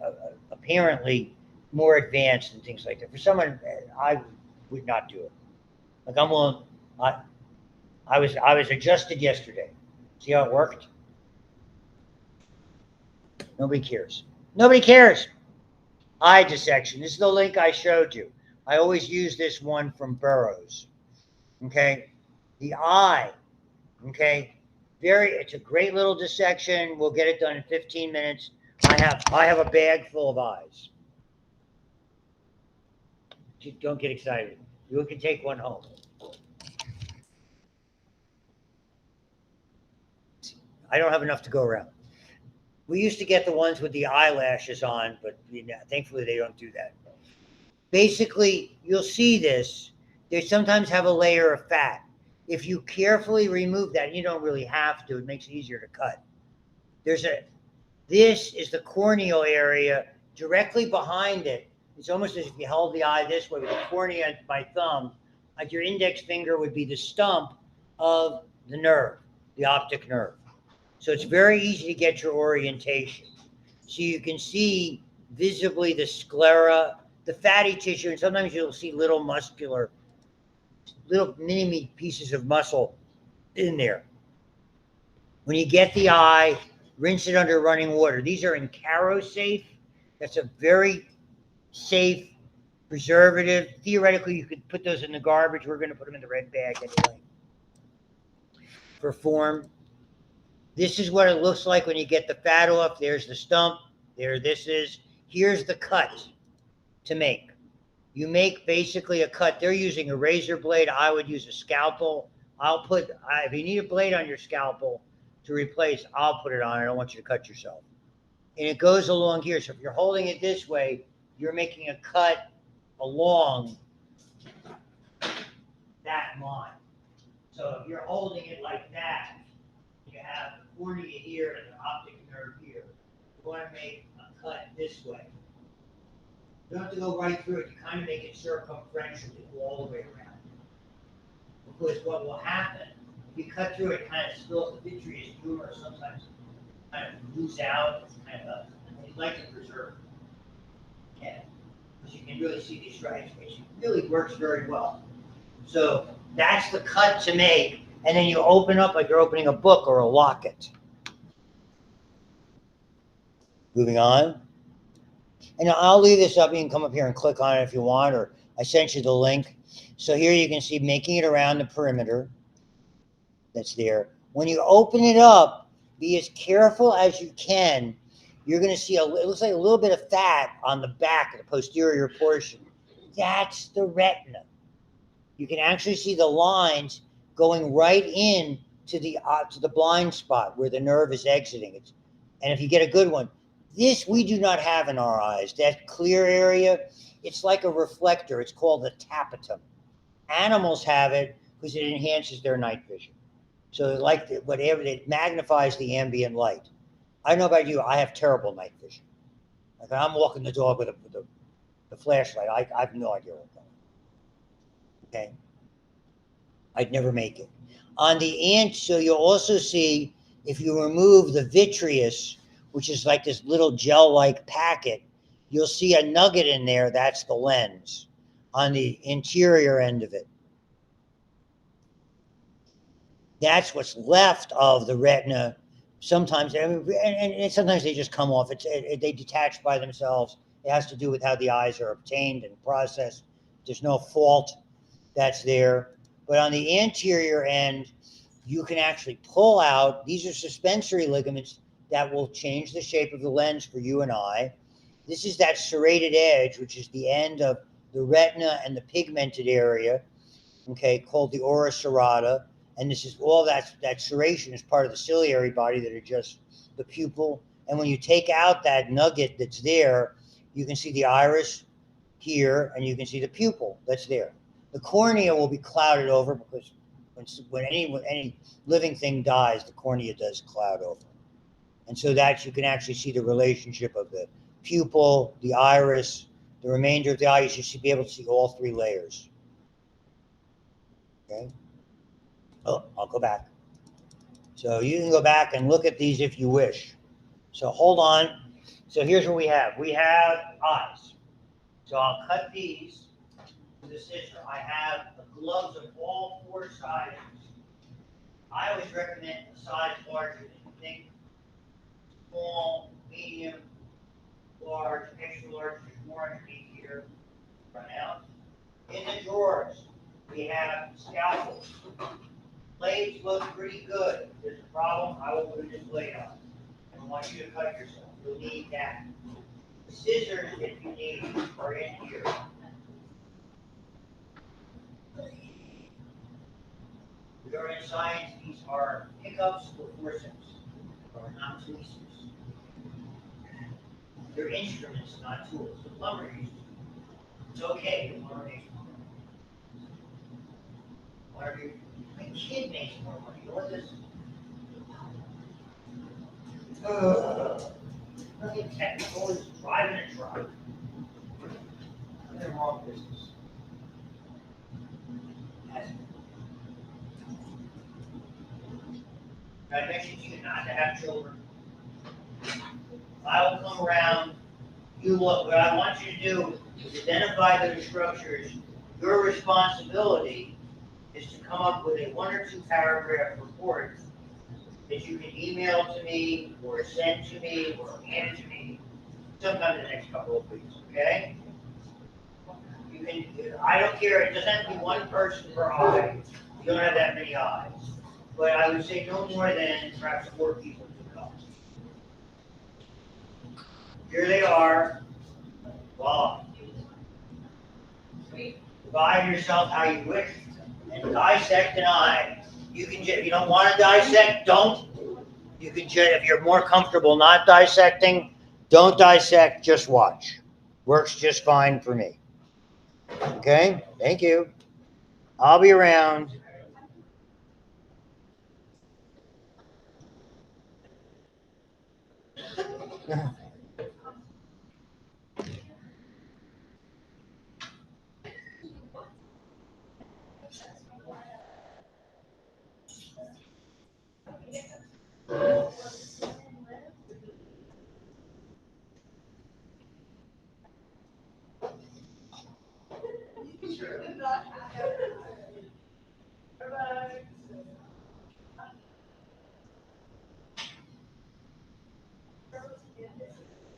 apparently more advanced and things like that. For someone, I would not do it. Like I'm willing, I, I was adjusted yesterday. See how it worked? Nobody cares. Nobody cares. Eye dissection. This is the link I showed you. I always use this one from Burroughs. Okay, the eye. Okay, it's a great little dissection. We'll get it done in 15 minutes. I have a bag full of eyes. Don't get excited. You can take one home. I don't have enough to go around. We used to get the ones with the eyelashes on, but thankfully they don't do that. Basically, you'll see this. They sometimes have a layer of fat. If you carefully remove that, you don't really have to. It makes it easier to cut. This is the corneal area. Directly behind it, it's almost as if you held the eye this way with the cornea by thumb. Like your index finger would be the stump of the nerve, the optic nerve. So it's very easy to get your orientation. So you can see visibly the sclera, the fatty tissue, and sometimes you'll see little mini pieces of muscle in there. When you get the eye, rinse it under running water. These are Safe. That's a very safe preservative. Theoretically, you could put those in the garbage. We're going to put them in the red bag anyway for form. This is what it looks like when you get the fat off. There's the stump. There this is. Here's the cut to make. You make basically a cut. They're using a razor blade. I would use a scalpel. If you need a blade on your scalpel to replace, I'll put it on. I don't want you to cut yourself. And it goes along here. So if you're holding it this way, you're making a cut along that line. So if you're holding it like that, you have the cornea here and the optic nerve here. You want to make a cut this way. You don't have to go right through it. You kind of make it circumferentially all the way around. Because what will happen, if you cut through it, kind of spills the vitreous humor sometimes kind of lose out. It's kind of you'd like to preserve it. Yeah. Because you can really see these stripes, which really works very well. So that's the cut to make. And then you open up like you're opening a book or a locket. Moving on. And I'll leave this up. You can come up here and click on it if you want, or I sent you the link. So here you can see making it around the perimeter that's there. When you open it up, be as careful as you can. You're going to see it looks like a little bit of fat on the back of the posterior portion. That's the retina. You can actually see the lines going right in to the blind spot where the nerve is exiting. And if you get a good one, this we do not have in our eyes. That clear area, it's like a reflector. It's called the tapetum. Animals have it because it enhances their night vision. So whatever, it magnifies the ambient light. I don't know about you. I have terrible night vision. Like I'm walking the dog with the flashlight. I have no idea what's going on. Okay. I'd never make it. On the ant, so you'll also see if you remove the vitreous, which is like this little gel-like packet, you'll see a nugget in there. That's the lens on the interior end of it. That's what's left of the retina. Sometimes, and sometimes they just come off. They detach by themselves. It has to do with how the eyes are obtained and processed. There's no fault that's there. But on the anterior end, you can actually pull out. These are suspensory ligaments that will change the shape of the lens for you and I. This is that serrated edge, which is the end of the retina and the pigmented area, okay, called the ora serrata. And this is all that serration is part of the ciliary body that are just the pupil. And when you take out that nugget that's there, you can see the iris here, and you can see the pupil that's there. The cornea will be clouded over because when any living thing dies, the cornea does cloud over. And so that you can actually see the relationship of the pupil, the iris, the remainder of the eye. You should be able to see all three layers. Okay. Oh, I'll go back. So you can go back and look at these if you wish. So hold on. So here's what we have. We have eyes. So I'll cut these with a scissor. I have gloves of all four sizes. I always recommend a size larger than you think. Small, medium, large, extra large. There's more underneath here. Run out. In the drawers, we have scalpels. Blades look pretty good. If there's a problem, I will put this blade on. I don't want you to cut yourself. You'll need that. The scissors, if you need, are in here. We are in science, these are pickups or forceps, or not tweezers. They're instruments, not tools. The plumber uses them. It's okay, the plumber makes more money. My kid makes more money. You know what this? Nothing technical, it's driving a truck. Nothing wrong with business. I mentioned to you not to have children. I will come around. You look. What I want you to do is identify those structures. Your responsibility is to come up with a 1 or 2 paragraph report that you can email to me or send to me or hand to me sometime in the next couple of weeks. Okay? You can. I don't care. It doesn't have to be one person per eye. You don't have that many eyes. But I would say no more than perhaps 4 people to come. Here they are. Wow. Divide yourself how you wish and dissect an eye. You can, if you don't want to dissect, don't. You can, if you're more comfortable not dissecting, don't dissect, just watch. Works just fine for me. Okay? Thank you. I'll be around.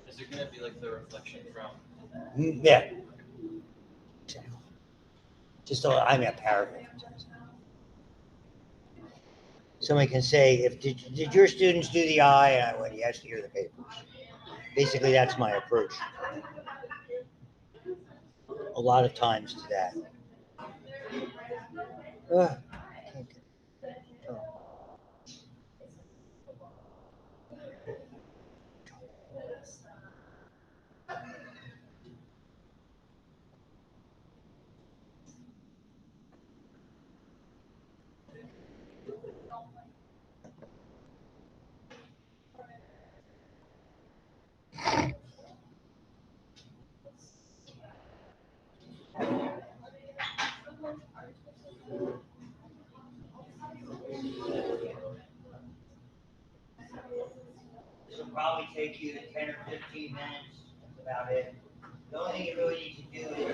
Is it going to be like the reflection from? Yeah. Just I mean a paragraph. Somebody can say, "If did your students do the eye?" And I went, "Yes." Here are the papers. Basically, that's my approach. A lot of times to that. Ugh. This will probably take you 10 or 15 minutes. That's about it. The only thing you really need to do is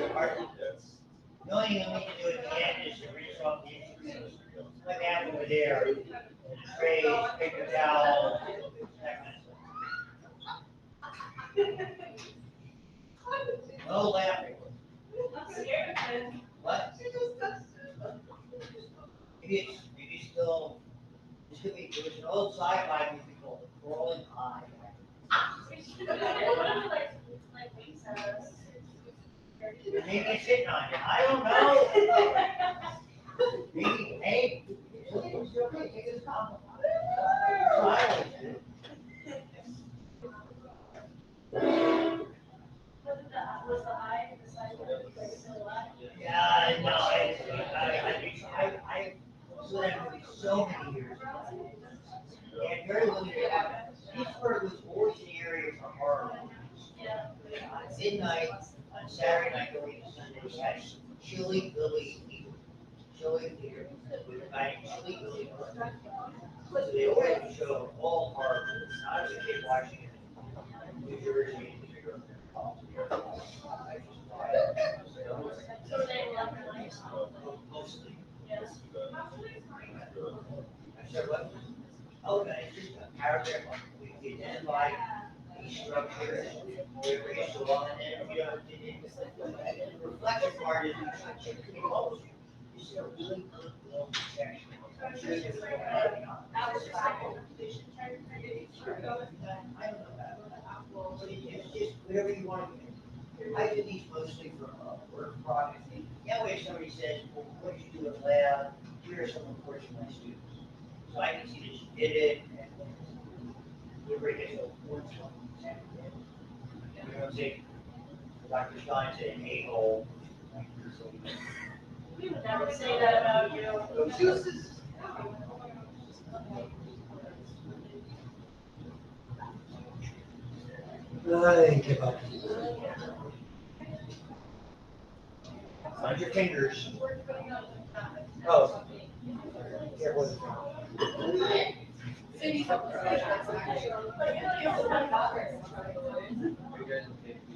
the only thing you need to do at the end is to rinse off the instruments. Like that over there. And trays, paper towels, that kind of stuff. No laughing. What? Maybe still. This could be. There was an old sci-fi movie called The Crawling Eye. Maybe it's sitting on it. I don't know. Maybe, hey, it's okay, take it as a compliment. So I always do. Yeah, no, I was living for so many years. And very limited. Pittsburgh was always an area for horror movies. Midnight on Saturday night going to Sunday, we had Chili Billy Theater. Chili Theater. With a guy named Chili Billy. So they always show all horror movies. I was a kid watching it in New Jersey and New York. Mostly. I said, what? Oh, no, it's just a paragraph. We identify the structure, where it's along, and then, you know, the reflection part is, you can almost, you see a really good long section. I'm sure there's a lot of I don't know about it. It's just whatever you want to do. I do these mostly for work projects. That way, if somebody says, well, what did you do in lab? Here are some reports from my students. So I can see that you did it, and whoever gets a report from. You know what I'm saying? Dr. Stein's an a-hole. We would never say that about you. I give up. On your fingers. Oh. Careful with the Are you guys okay if we?